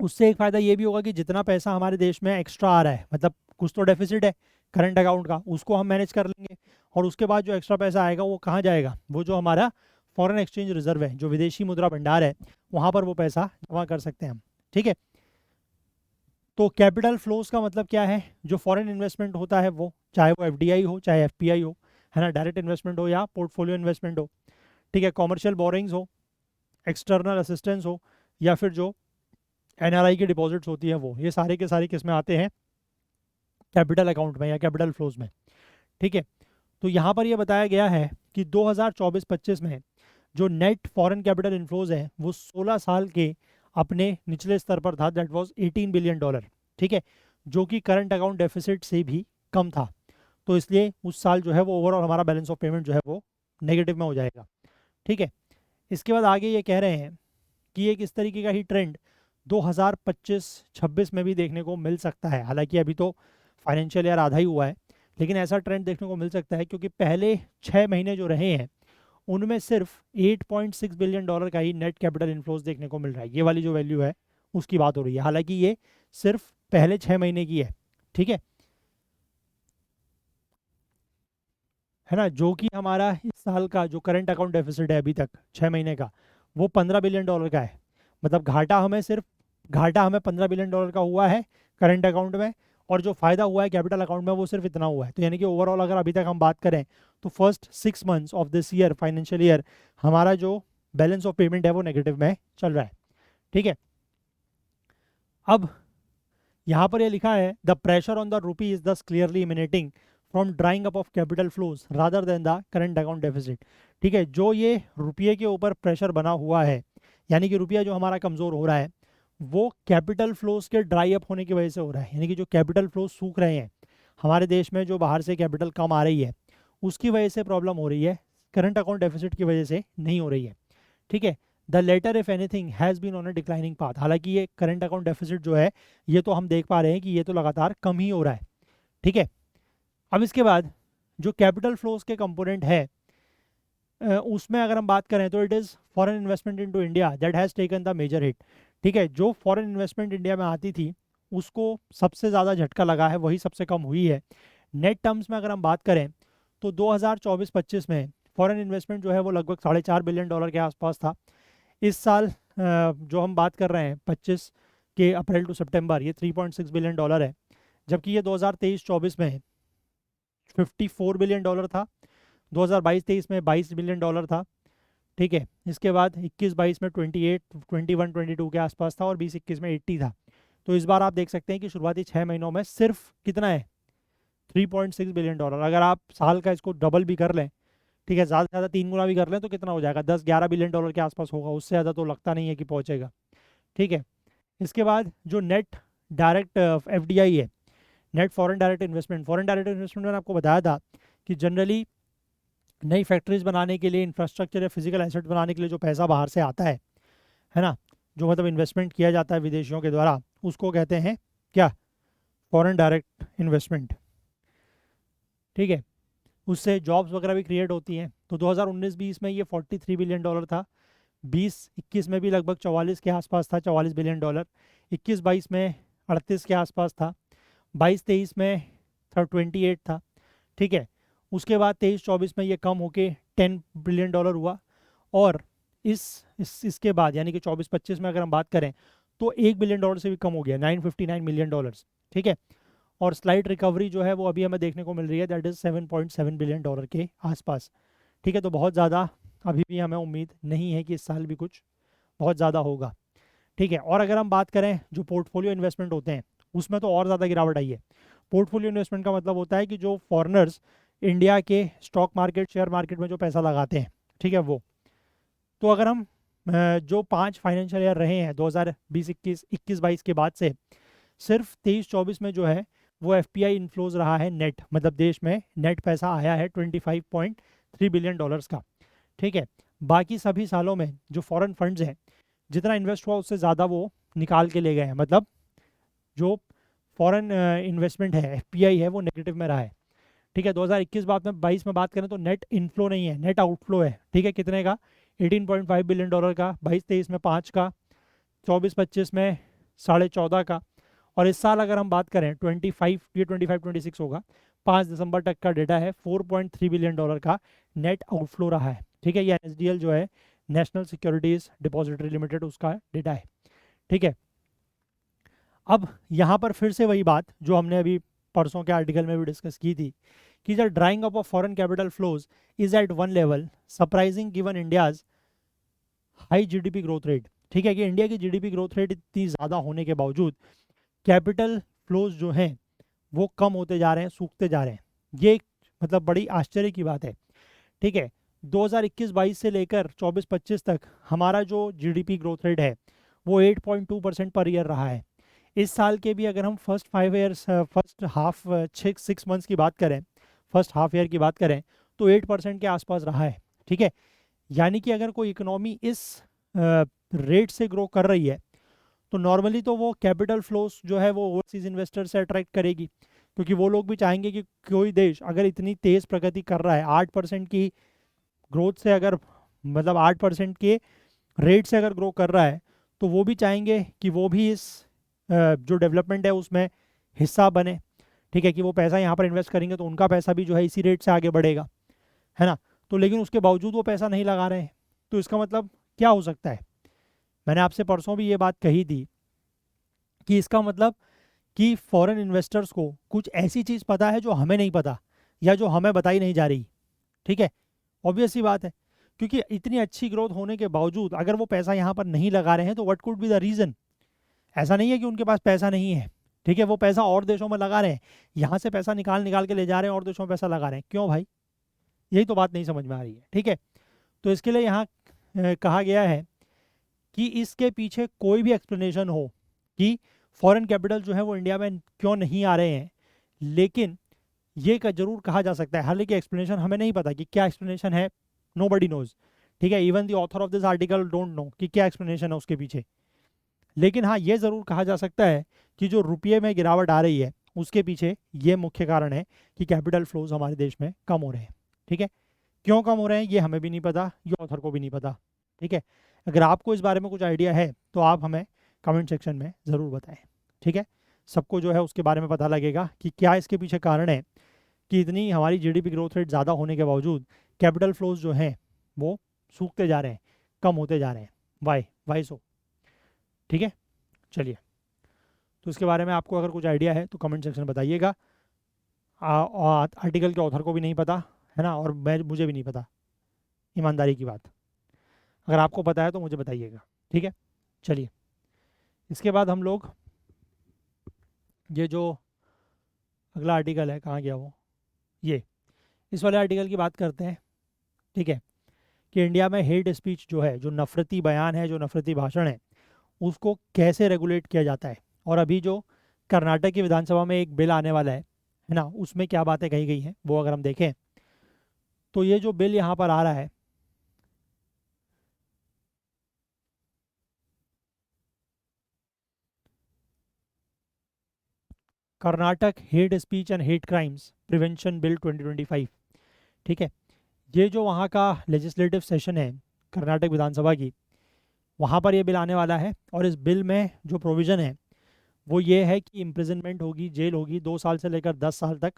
उससे एक फ़ायदा ये भी होगा कि जितना पैसा हमारे देश में एक्स्ट्रा आ रहा है, मतलब कुछ तो डेफिसिट है करंट अकाउंट का, उसको हम मैनेज कर लेंगे। और उसके बाद जो एक्स्ट्रा पैसा आएगा वो कहाँ जाएगा, वो जो हमारा फॉरेन एक्सचेंज रिजर्व है, जो विदेशी मुद्रा भंडार है, वहाँ पर वो पैसा जमा कर सकते हैं हम। ठीक है, तो कैपिटल फ्लोज का मतलब क्या है, जो फॉरेन इन्वेस्टमेंट होता है वो, चाहे वो एफडीआई हो चाहे एफपीआई हो, है ना, डायरेक्ट इन्वेस्टमेंट हो या पोर्टफोलियो इन्वेस्टमेंट हो, ठीक है, कॉमर्शियल बोरिंग्स हो, एक्सटर्नल असिस्टेंस हो, या फिर जो एनआरआई की डिपॉजिट्स होती हैं वो, ये सारे के सारे किस में आते हैं, कैपिटल अकाउंट में या कैपिटल फ्लोज में। ठीक है, तो यहाँ पर ये बताया गया है कि 2024-25 में जो नेट फॉरेन कैपिटल इनफ्लोज है वो 16 साल के अपने निचले स्तर पर था, दैट वाज 18 बिलियन डॉलर। ठीक है, जो कि करंट अकाउंट डेफिसिट से भी कम था। तो इसलिए उस साल जो है वो ओवरऑल हमारा बैलेंस ऑफ पेमेंट जो है वो नेगेटिव में हो जाएगा। ठीक है, इसके बाद आगे ये कह रहे हैं कि एक इस तरीके का ही ट्रेंड 2025-26 में भी देखने को मिल सकता है। हालांकि अभी तो फाइनेंशियल ईयर आधा ही हुआ है, लेकिन ऐसा ट्रेंड देखने को मिल सकता है, क्योंकि पहले 6 महीने जो रहे हैं उनमें सिर्फ 8.6 बिलियन डॉलर का ही नेट कैपिटल इन्फ्लोज देखने को मिल रहा है। ये वाली जो वैल्यू है उसकी बात हो रही है, हालांकि ये सिर्फ पहले 6 महीने की है। ठीक है ना, जो कि हमारा इस साल का जो करंट अकाउंट डेफिसिट है अभी तक 6 महीने का, वो 15 बिलियन डॉलर का है। मतलब घाटा हमें 15 बिलियन डॉलर का हुआ है करंट अकाउंट में, और जो फायदा हुआ है कैपिटल अकाउंट में वो सिर्फ इतना हुआ है। तो यानी कि ओवरऑल अगर अभी तक हम बात करें तो first 6 months of this year, financial year, हमारा जो बैलेंस ऑफ पेमेंट है वो नेगेटिव में चल रहा है। ठीक है, अब यहाँ पर ये लिखा है, the pressure on the rupee is thus clearly emanating from drying up of capital flows rather than the current account deficit. ठीक है, जो ये रुपये के ऊपर प्रेशर बना हुआ है, यानी कि रुपया जो हमारा कमज़ोर हो रहा है, वो कैपिटल फ्लोज के ड्राई अप होने की वजह से हो रहा है। यानी कि जो कैपिटल फ्लोज सूख रहे हैं हमारे देश में, जो बाहर से कैपिटल कम आ रही है, उसकी वजह से प्रॉब्लम हो रही है, करंट अकाउंट डेफिसिट की वजह से नहीं हो रही है। ठीक है, the latter if anything has been on a declining path. हालांकि ये करंट अकाउंट डेफिसिट जो है, ये तो हम देख पा रहे हैं कि ये तो लगातार कम ही हो रहा है। ठीक है, अब इसके बाद जो कैपिटल फ्लोज के कंपोनेंट है, उसमें अगर हम बात करें तो it is foreign investment into India that has taken the major hit. ठीक है, जो फॉरेन इन्वेस्टमेंट इंडिया में आती थी उसको सबसे ज़्यादा झटका लगा है, वही सबसे कम हुई है। नेट टर्म्स में अगर हम बात करें तो 2024-25 में फॉरेन इन्वेस्टमेंट जो है वो लगभग 4.5 बिलियन डॉलर के आसपास था। इस साल जो हम बात कर रहे हैं 25 के अप्रैल टू सितंबर, ये 3.6 बिलियन डॉलर है, जबकि ये 2023-24 में 54 बिलियन डॉलर था, 2022-23 में 22 बिलियन डॉलर था। ठीक है, इसके बाद 21-22 में 28, 21-22 के आसपास था, और 20-21 में 80 था। तो इस बार आप देख सकते हैं कि शुरुआती 6 महीनों में सिर्फ कितना है, 3.6 बिलियन डॉलर। अगर आप साल का इसको डबल भी कर लें, ठीक है, ज़्यादा से ज़्यादा 3 गुना भी कर लें, तो कितना हो जाएगा, 10-11 बिलियन डॉलर के आसपास होगा। उससे ज़्यादा तो लगता नहीं है कि पहुँचेगा। ठीक है, इसके बाद जो नेट डायरेक्ट एफडीआई है, नेट फॉरेन डायरेक्ट इन्वेस्टमेंट मैंने आपको बताया था कि जनरली नई फैक्ट्रीज बनाने के लिए, इंफ्रास्ट्रक्चर या फिजिकल एसेट बनाने के लिए जो पैसा बाहर से आता है ना, जो मतलब इन्वेस्टमेंट किया जाता है विदेशियों के द्वारा, उसको कहते हैं क्या, फॉरेन डायरेक्ट इन्वेस्टमेंट। ठीक है, उससे जॉब्स वगैरह भी क्रिएट होती हैं। तो 2019-20 में ये 43 बिलियन डॉलर था, 20-21 में भी लगभग 44 के आसपास था, 44 बिलियन डॉलर, 21-22 में 38 के आसपास था, 22-23 में 28 था। ठीक है, उसके बाद 23-24 में ये कम होके 10 बिलियन डॉलर हुआ, और इसके बाद यानी कि 24-25 में अगर हम बात करें तो 1 बिलियन डॉलर से भी कम हो गया, 959 मिलियन डॉलर्स। ठीक है, और स्लाइड रिकवरी जो है वो अभी हमें देखने को मिल रही है, दैट इज़ 7.7 बिलियन डॉलर के आसपास। ठीक है, तो बहुत ज़्यादा अभी भी हमें उम्मीद नहीं है कि इस साल भी कुछ बहुत ज़्यादा होगा। ठीक है, और अगर हम बात करें जो पोर्टफोलियो इन्वेस्टमेंट होते हैं, उसमें तो और ज़्यादा गिरावट आई है। पोर्टफोलियो इन्वेस्टमेंट का मतलब होता है कि जो फॉरेनर्स इंडिया के स्टॉक मार्केट, शेयर मार्केट में जो पैसा लगाते हैं, ठीक है, वो, तो अगर हम जो 5 फाइनेंशियल ईयर रहे हैं 2020-21, 21-22 के बाद से, सिर्फ 23-24 में जो है वो एफपीआई इन्फ्लोज रहा है नेट, मतलब देश में नेट पैसा आया है 25.3 बिलियन डॉलर्स का। ठीक है, बाकी सभी सालों में जो फॉरेन फंड्स हैं, जितना इन्वेस्ट हुआ उससे ज़्यादा वो निकाल के ले गए हैं। मतलब जो फॉरेन इन्वेस्टमेंट है, एफपीआई है, वो नेगेटिव में रहा है। ठीक है, 2021 बाद में 22 में बात करें तो नेट इनफ्लो नहीं है, नेट आउटफ्लो है। ठीक है, कितने का, 18.5 बिलियन डॉलर का, 22-23 में 5 का, 24-25 में 14.5 का। और इस साल अगर हम बात करें 25, ये 25-26 होगा, 5 दिसंबर तक का डेटा है, $4.3 बिलियन का नेट आउटफ्लो रहा है। ठीक है, ये एनएसडीएल जो है, नेशनल सिक्योरिटीज डिपॉजिटरी लिमिटेड, उसका डेटा है। ठीक है, अब यहाँ पर फिर से वही बात जो हमने अभी परसों के आर्टिकल में भी डिस्कस की थी कि the drawing up of foreign capital flows is at one level surprising given India's high GDP growth rate. ठीक है, कि इंडिया की जीडीपी ग्रोथ रेट इतनी ज़्यादा होने के बावजूद कैपिटल फ्लोज जो हैं वो कम होते जा रहे हैं, सूखते जा रहे हैं। ये एक मतलब बड़ी आश्चर्य की बात है। ठीक है, 2021-22 से लेकर 24-25 तक हमारा जो जीडीपी ग्रोथ रेट है वो 8.2% पर ईयर रहा है। इस साल के भी अगर हम first 5 years, first half 6 months की बात करें, फर्स्ट हाफ ईयर की बात करें, तो 8% के आसपास रहा है। ठीक है, यानी कि अगर कोई इकोनॉमी इस रेट से ग्रो कर रही है तो नॉर्मली तो वो कैपिटल फ्लोस जो है वो ओवरसीज इन्वेस्टर से अट्रैक्ट करेगी, क्योंकि वो लोग भी चाहेंगे कि कोई देश अगर इतनी तेज़ प्रगति कर रहा है, 8% की ग्रोथ से अगर, मतलब 8% के रेट से अगर ग्रो कर रहा है, तो वो भी चाहेंगे कि वो भी इस जो डेवलपमेंट है उसमें हिस्सा बने। ठीक है, कि वो पैसा यहाँ पर इन्वेस्ट करेंगे तो उनका पैसा भी जो है इसी रेट से आगे बढ़ेगा, है ना। तो लेकिन उसके बावजूद वो पैसा नहीं लगा रहे हैं, तो इसका मतलब क्या हो सकता है? मैंने आपसे परसों भी ये बात कही थी कि इसका मतलब कि फॉरेन इन्वेस्टर्स को कुछ ऐसी चीज़ पता है जो हमें नहीं पता, या जो हमें बताई नहीं जा रही। ठीक है, ऑब्वियस सी बात है, क्योंकि इतनी अच्छी ग्रोथ होने के बावजूद अगर वो पैसा यहाँ पर नहीं लगा रहे हैं तो what could be the reason? ऐसा नहीं है कि उनके पास पैसा नहीं है। ठीक है, वो पैसा और देशों में लगा रहे हैं, यहाँ से पैसा निकाल निकाल के ले जा रहे हैं और देशों में पैसा लगा रहे हैं, क्यों भाई? यही तो बात नहीं समझ में आ रही है। ठीक है, तो इसके लिए यहाँ कहा गया है कि इसके पीछे कोई भी एक्सप्लेनेशन हो कि फॉरेन कैपिटल जो है वो इंडिया में क्यों नहीं आ रहे हैं, लेकिन ये जरूर कहा जा सकता है, हालांकि एक्सप्लेनेशन हमें नहीं पता कि क्या एक्सप्लेनेशन है, नो बडी नोज। ठीक है, even the author of this article don't know कि क्या एक्सप्लेनेशन है उसके पीछे। लेकिन हाँ, ये ज़रूर कहा जा सकता है कि जो रुपये में गिरावट आ रही है उसके पीछे ये मुख्य कारण है कि कैपिटल फ्लोज हमारे देश में कम हो रहे हैं। ठीक है, क्यों कम हो रहे हैं ये हमें भी नहीं पता, ये ऑथर को भी नहीं पता। ठीक है, अगर आपको इस बारे में कुछ आइडिया है तो आप हमें कमेंट सेक्शन में ज़रूर बताएं। ठीक है, सबको जो है उसके बारे में पता लगेगा कि क्या इसके पीछे कारण है कि इतनी हमारी जीडीपी ग्रोथ रेट ज़्यादा होने के बावजूद कैपिटल फ्लोज जो हैं वो सूखते जा रहे हैं, कम होते जा रहे हैं। वाई सो? ठीक है, चलिए, तो इसके बारे में आपको अगर कुछ आइडिया है तो कमेंट सेक्शन में बताइएगा। आर्टिकल के ऑथर को भी नहीं पता, है ना, और मुझे भी नहीं पता, ईमानदारी की बात। अगर आपको पता है तो मुझे बताइएगा। ठीक है, चलिए, इसके बाद हम लोग ये जो अगला आर्टिकल है, कहाँ गया वो, ये इस वाले आर्टिकल की बात करते हैं। ठीक है, कि इंडिया में हेट स्पीच जो है, जो नफरती बयान है, जो नफरती भाषण है, उसको कैसे रेगुलेट किया जाता है। और अभी जो कर्नाटक की विधानसभा में एक बिल आने वाला है ना, उसमें क्या बातें कही गई हैं वो अगर हम देखें तो ये जो बिल यहाँ पर आ रहा है, Karnataka hate speech and hate crimes prevention bill 2025। ठीक है, ये जो वहाँ का लेजिस्लेटिव सेशन है कर्नाटक विधानसभा की, वहाँ पर ये बिल आने वाला है। और इस बिल में जो प्रोविज़न है वो ये है कि इम्प्रिजनमेंट होगी, जेल होगी 2 साल से लेकर 10 साल तक,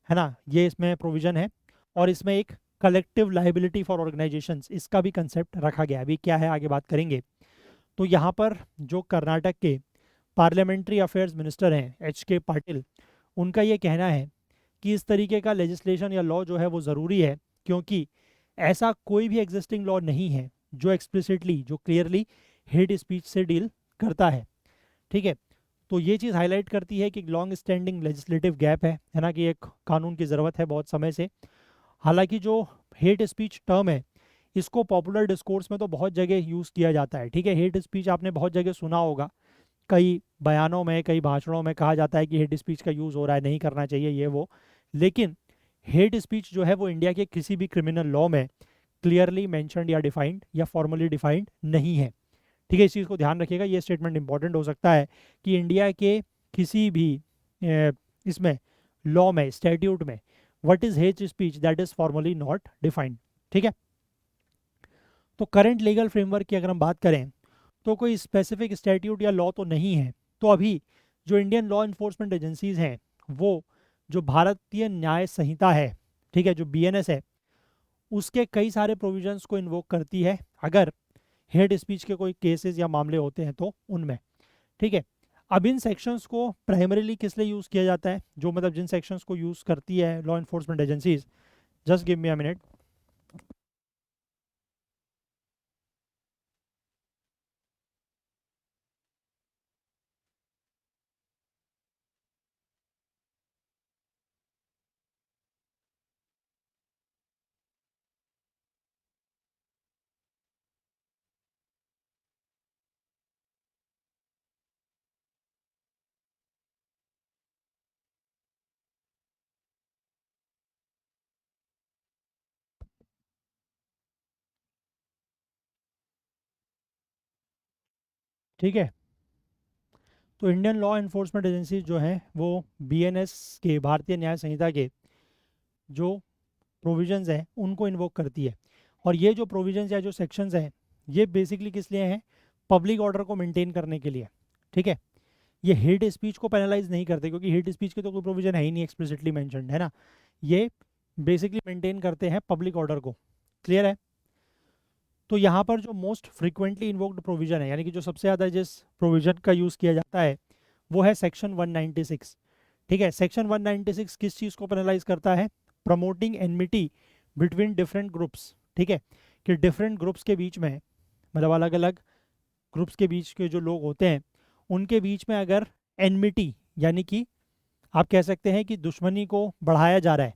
है ना, ये इसमें प्रोविज़न है। और इसमें एक कलेक्टिव लाइबिलिटी फॉर ऑर्गेनाइजेशंस, इसका भी कंसेप्ट रखा गया है। अभी क्या है आगे बात करेंगे। तो यहाँ पर जो कर्नाटक के पार्लियामेंट्री अफेयर्स मिनिस्टर हैं HK पाटिल, उनका ये कहना है कि इस तरीके का लेजिस्लेशन या लॉ जो है वो ज़रूरी है, क्योंकि ऐसा कोई भी एग्जिस्टिंग लॉ नहीं है जो एक्सप्लिसिटली, जो क्लियरली हेट स्पीच से डील करता है। ठीक है, तो ये चीज़ हाईलाइट करती है कि लॉन्ग स्टैंडिंग लेजिस्लेटिव गैप है ना, कि एक कानून की ज़रूरत है बहुत समय से। हालांकि जो हेट स्पीच टर्म है इसको पॉपुलर डिस्कोर्स में तो बहुत जगह यूज़ किया जाता है। ठीक है, हेट स्पीच आपने बहुत जगह सुना होगा, कई बयानों में, कई भाषणों में कहा जाता है कि हेट स्पीच का यूज़ हो रहा है, नहीं करना चाहिए ये वो। लेकिन हेट स्पीच जो है वो इंडिया के किसी भी क्रिमिनल लॉ में क्लियरली मेंशन्ड या डिफाइंड या फॉर्मली डिफाइंड नहीं है। ठीक है, इस चीज़ को ध्यान रखिएगा, ये स्टेटमेंट इंपॉर्टेंट हो सकता है कि इंडिया के किसी भी इसमें लॉ में, स्टैट्यूट में, what is hate speech that is formally not defined. ठीक है, तो करंट लीगल फ्रेमवर्क की अगर हम बात करें तो कोई स्पेसिफिक स्टैट्यूट या लॉ तो नहीं है। तो अभी जो इंडियन लॉ इन्फोर्समेंट एजेंसीज हैं वो जो भारतीय न्याय संहिता है, ठीक है, जो बीएनएस है, उसके कई सारे प्रोविजंस को इन्वोक करती है अगर हेड स्पीच के कोई केसेस या मामले होते हैं तो उनमें, ठीक है। अब इन सेक्शंस को प्राइमरीली किस लिए यूज़ किया जाता है, जो मतलब जिन सेक्शंस को यूज़ करती है law enforcement agencies, just give me a minute. ठीक है, तो इंडियन लॉ इन्फोर्समेंट एजेंसीज जो हैं वो बीएनएस के, भारतीय न्याय संहिता के जो प्रोविजंस हैं उनको इन्वोक करती है। और ये जो प्रोविजंस या जो सेक्शंस हैं ये बेसिकली किस लिए हैं, पब्लिक ऑर्डर को मेंटेन करने के लिए, ठीक है। ये हेट स्पीच को पेनलाइज नहीं करते क्योंकि हेट स्पीच के तो कोई प्रोविजन है ही नहीं एक्सप्लिसिटली मेंशन्ड, है ना। ये बेसिकली मेंटेन करते हैं पब्लिक ऑर्डर को। क्लियर है। तो यहाँ पर जो मोस्ट फ्रिक्वेंटली इन्वोक्ड प्रोविजन है, यानी कि जो सबसे ज़्यादा जिस प्रोविजन का यूज़ किया जाता है वो है सेक्शन 196। ठीक है, सेक्शन 196 किस चीज़ को पेनलाइज करता है, promoting enmity between different groups. ठीक है, कि डिफरेंट ग्रुप्स के बीच में, मतलब अलग अलग ग्रुप्स के बीच के जो लोग होते हैं उनके बीच में अगर एनमिटी, यानी कि आप कह सकते हैं कि दुश्मनी को बढ़ाया जा रहा है,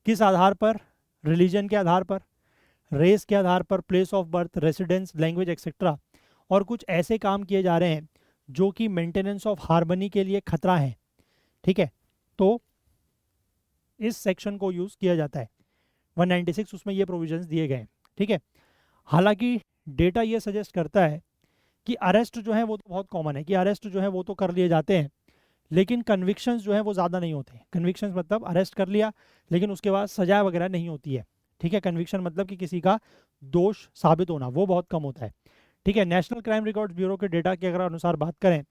किस आधार पर, रिलीजन के आधार पर, रेस के आधार पर, place of birth, residence, language etcetera, और कुछ ऐसे काम किए जा रहे हैं जो कि मेंटेनेंस ऑफ हार्मनी के लिए खतरा है। ठीक है, तो इस सेक्शन को यूज़ किया जाता है 196, उसमें ये प्रोविजंस दिए गए हैं। ठीक है, हालांकि डेटा ये सजेस्ट करता है कि अरेस्ट जो है वो तो बहुत कॉमन है, कि अरेस्ट जो है वो तो कर लिए जाते हैं, लेकिन कन्विक्शंस जो है वो ज़्यादा नहीं होते। कन्विक्शंस मतलब अरेस्ट कर लिया लेकिन उसके बाद सजा वगैरह नहीं होती है। ठीक है, कन्विक्शन मतलब कि किसी का दोष साबित होना, वो बहुत कम होता है। ठीक है, नेशनल क्राइम रिकॉर्ड्स ब्यूरो के डेटा के अगर अनुसार बात करें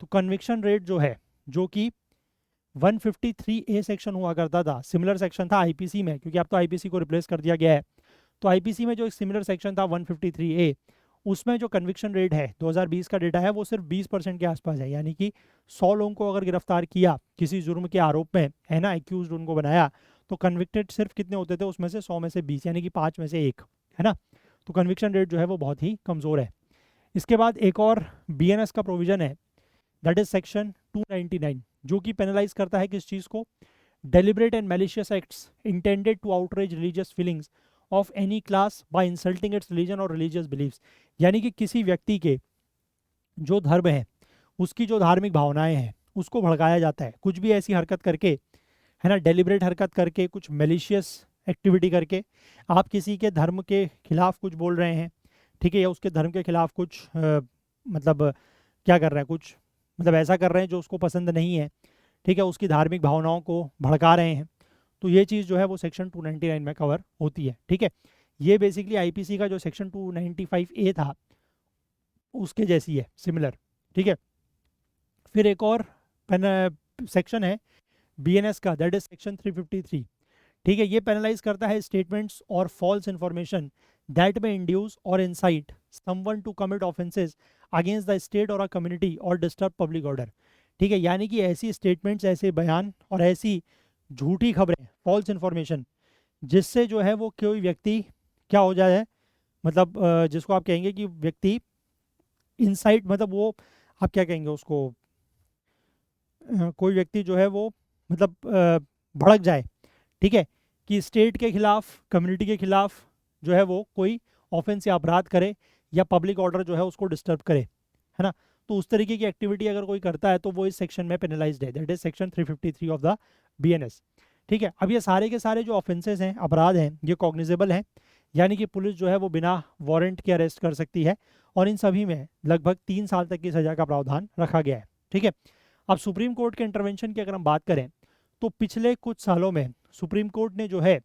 तो कन्विक्शन रेट जो है, जो कि 153A सेक्शन हुआ करता था, सिमिलर सेक्शन था आईपीसी में, क्योंकि अब तो आईपीसी को रिप्लेस कर दिया गया है। तो आईपीसी में जो एक सिमिलर सेक्शन था 153A, उसमें जो कन्विक्शन रेट है 2020 का डेटा है वो सिर्फ 20% के आसपास है। यानी कि 100 लोगों को अगर गिरफ्तार किया किसी जुर्म के आरोप में, है ना, एक्यूज उनको बनाया, तो कन्विक्टेड सिर्फ कितने होते थे उसमें से, 100 में से 20, यानी कि 5 में से 1, है ना। तो कन्विक्शन रेट जो है वो बहुत ही कमज़ोर है। इसके बाद एक और बीएनएस का प्रोविजन है, दैट इज सेक्शन 299, जो कि पेनलाइज करता है किस चीज़ को, deliberate and malicious acts intended to outrage religious feelings of any class by insulting its religion और रिलीजियस बिलीव्स। यानी कि किसी व्यक्ति के जो धर्म है, उसकी जो धार्मिक भावनाएं हैं, उसको भड़काया जाता है कुछ भी ऐसी हरकत करके, है ना, डेलिब्रेट हरकत करके, कुछ मेलिशियस एक्टिविटी करके। आप किसी के धर्म के खिलाफ कुछ बोल रहे हैं, ठीक है, या उसके धर्म के खिलाफ कुछ मतलब क्या कर रहे हैं, कुछ मतलब ऐसा कर रहे हैं जो उसको पसंद नहीं है, ठीक है, उसकी धार्मिक भावनाओं को भड़का रहे हैं, तो ये चीज़ जो है वो सेक्शन 299 में कवर होती है। ठीक है, ये बेसिकली आईपीसी का जो सेक्शन 295A था उसके जैसी है, सिमिलर। ठीक है, फिर एक और सेक्शन है बीएनएस का, दैट इज सेक्शन 353। ठीक है, ये पेनलाइज करता है स्टेटमेंट्स और false information that may induce और incite someone to commit offences against the state और अ कम्युनिटी और डिस्टर्ब पब्लिक ऑर्डर। ठीक है, यानी कि ऐसी स्टेटमेंट्स, ऐसे बयान और ऐसी झूठी खबरें, फॉल्स इंफॉर्मेशन, जिससे जो है वो कोई व्यक्ति क्या हो जाए, मतलब जिसको आप कहेंगे कि व्यक्ति इंसाइट, मतलब वो आप क्या कहेंगे उसको, कोई व्यक्ति जो है वो मतलब भड़क जाए, ठीक है, कि स्टेट के खिलाफ, कम्युनिटी के खिलाफ जो है वो कोई ऑफेंस या अपराध करे, या पब्लिक ऑर्डर जो है उसको डिस्टर्ब करे, है ना। तो उस तरीके की एक्टिविटी अगर कोई करता है तो वो इस सेक्शन में पेनलाइज्ड है, that is section 353 of the BNS. ठीक है, अब ये सारे के सारे जो ऑफेंसेस हैं, अपराध हैं, ये कॉग्निजेबल हैं, यानी कि पुलिस जो है वो बिना वारंट के अरेस्ट कर सकती है, और इन सभी में लगभग 3 साल तक की सजा का प्रावधान रखा गया है। ठीक है, अब सुप्रीम कोर्ट के इंटरवेंशन की अगर हम बात करें तो पिछले कुछ सालों में सुप्रीम कोर्ट ने जो है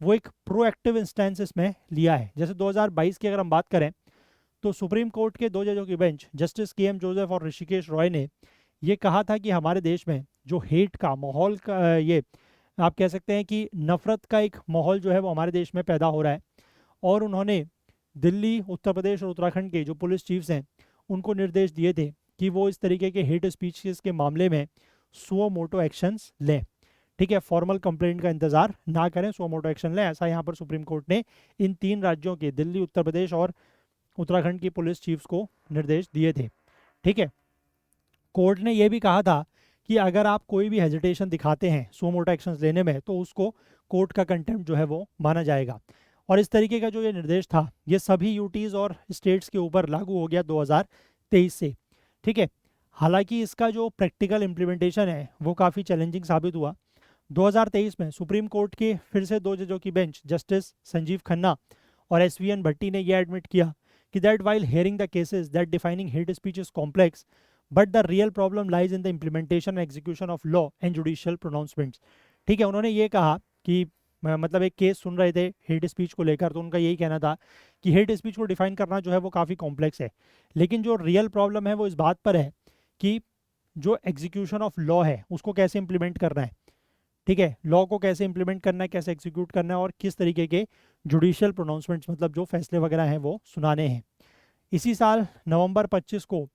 वो एक प्रोएक्टिव इंस्टेंस में लिया है। जैसे 2022 की अगर हम बात करें तो सुप्रीम कोर्ट के 2 जजों की बेंच जस्टिस के एम जोसेफ और ऋषिकेश रॉय ने ये कहा था कि हमारे देश में जो हेट का माहौल का ये आप कह सकते हैं कि नफरत का एक माहौल जो है वो हमारे देश में पैदा हो रहा है। और उन्होंने दिल्ली, उत्तर प्रदेश और उत्तराखंड के जो पुलिस चीफ्स हैं उनको निर्देश दिए थे कि वो इस तरीके के हेट स्पीचेस के मामले में सुओ मोटो एक्शंस लें। ठीक है, फॉर्मल कंप्लेंट का इंतजार ना करें, सुओ मोटो एक्शन लें। ऐसा यहाँ पर सुप्रीम कोर्ट ने इन 3 राज्यों के दिल्ली, उत्तर प्रदेश और उत्तराखंड की पुलिस चीफ्स को निर्देश दिए थे। ठीक है, कोर्ट ने यह भी कहा था कि अगर आप कोई भी हेजिटेशन दिखाते हैं सुओ मोटो एक्शंस लेने में तो उसको कोर्ट का कंटेम्प्ट जो है वो माना जाएगा। और इस तरीके का जो ये निर्देश था ये सभी यूटीज़ और स्टेट्स के ऊपर लागू हो गया 2023 से। ठीक है, हालांकि इसका जो प्रैक्टिकल इम्प्लीमेंटेशन है वो काफ़ी चैलेंजिंग साबित हुआ। 2023 में सुप्रीम कोर्ट के फिर से 2 जजों की बेंच जस्टिस संजीव खन्ना और एसवीएन भट्टी ने यह एडमिट किया कि that while hearing the cases that defining hate speech is complex but the real problem lies in the implementation and execution of law and judicial pronouncements. ठीक है, उन्होंने ये कहा कि मतलब एक केस सुन रहे थे हेट स्पीच को लेकर, तो उनका यही कहना था कि हेट स्पीच को डिफाइन करना जो है वो काफ़ी कॉम्प्लेक्स है, लेकिन जो रियल प्रॉब्लम है वो इस बात पर है कि जो एग्जीक्यूशन ऑफ लॉ है उसको कैसे इंप्लीमेंट करना है। ठीक है, लॉ को कैसे इंप्लीमेंट करना है, कैसे एग्जीक्यूट करना है और किस तरीके के जुडिशियल प्रोनाउंसमेंट्स मतलब जो फैसले वगैरह हैं वो सुनाने हैं। इसी साल नवंबर 25 को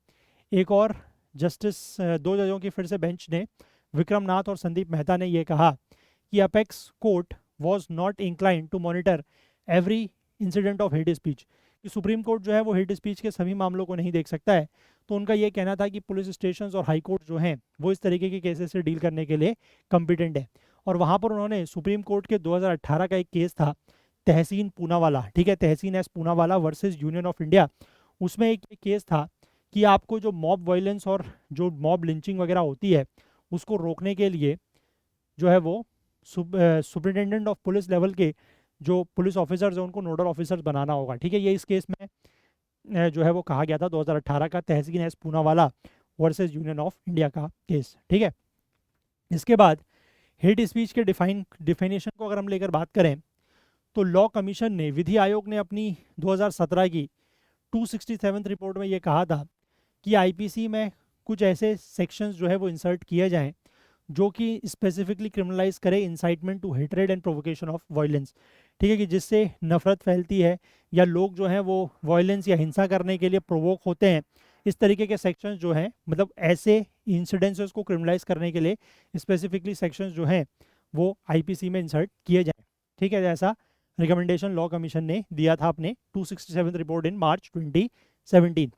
एक और जस्टिस 2 जजों की फिर से बेंच ने, विक्रम नाथ और संदीप मेहता ने यह कहा कि apex court was not inclined to monitor every incident of hate speech, कि सुप्रीम कोर्ट जो है वो हेट स्पीच के सभी मामलों को नहीं देख सकता है। तो उनका ये कहना था कि पुलिस स्टेशन और हाई कोर्ट जो हैं वो इस तरीके के केसेस से डील करने के लिए कम्पिटेंट है। और वहाँ पर उन्होंने सुप्रीम कोर्ट के 2018 का एक केस था तहसीन पूनावाला, ठीक है, Tehseen S Poonawalla versus Union of India, उसमें एक केस था कि आपको जो मॉब वायलेंस और जो मॉब लिंचिंग वगैरह होती है उसको रोकने के लिए जो है वो सुपरिटेंडेंट ऑफ पुलिस लेवल के जो पुलिस ऑफिसर्स हैं उनको नोडल ऑफिसर्स बनाना होगा। ठीक है, ये इस केस में जो है वो कहा गया था 2018 का Tehseen S Poonawalla versus Union of India का केस। ठीक है, इसके बाद हेट स्पीच के डिफाइनेशन को अगर हम लेकर बात करें तो लॉ कमीशन ने, विधि आयोग ने अपनी 2017 की 267 रिपोर्ट में ये कहा था कि आईपीसी में कुछ ऐसे सेक्शंस जो है वो इंसर्ट किए जाएं जो कि स्पेसिफिकली क्रिमिनलाइज करे incitement to hatred and provocation of violence. ठीक है, कि जिससे नफरत फैलती है या लोग जो हैं वो वायलेंस या हिंसा करने के लिए प्रोवोक होते हैं, इस तरीके के सेक्शंस जो हैं मतलब ऐसे इंसिडेंसेस को क्रिमिनलाइज करने के लिए स्पेसिफिकली सेक्शंस जो हैं वो आईपीसी में इंसर्ट किए जाएं। ठीक है, ऐसा रिकमेंडेशन लॉ कमीशन ने दिया था अपने 267 रिपोर्ट इन मार्च 2017।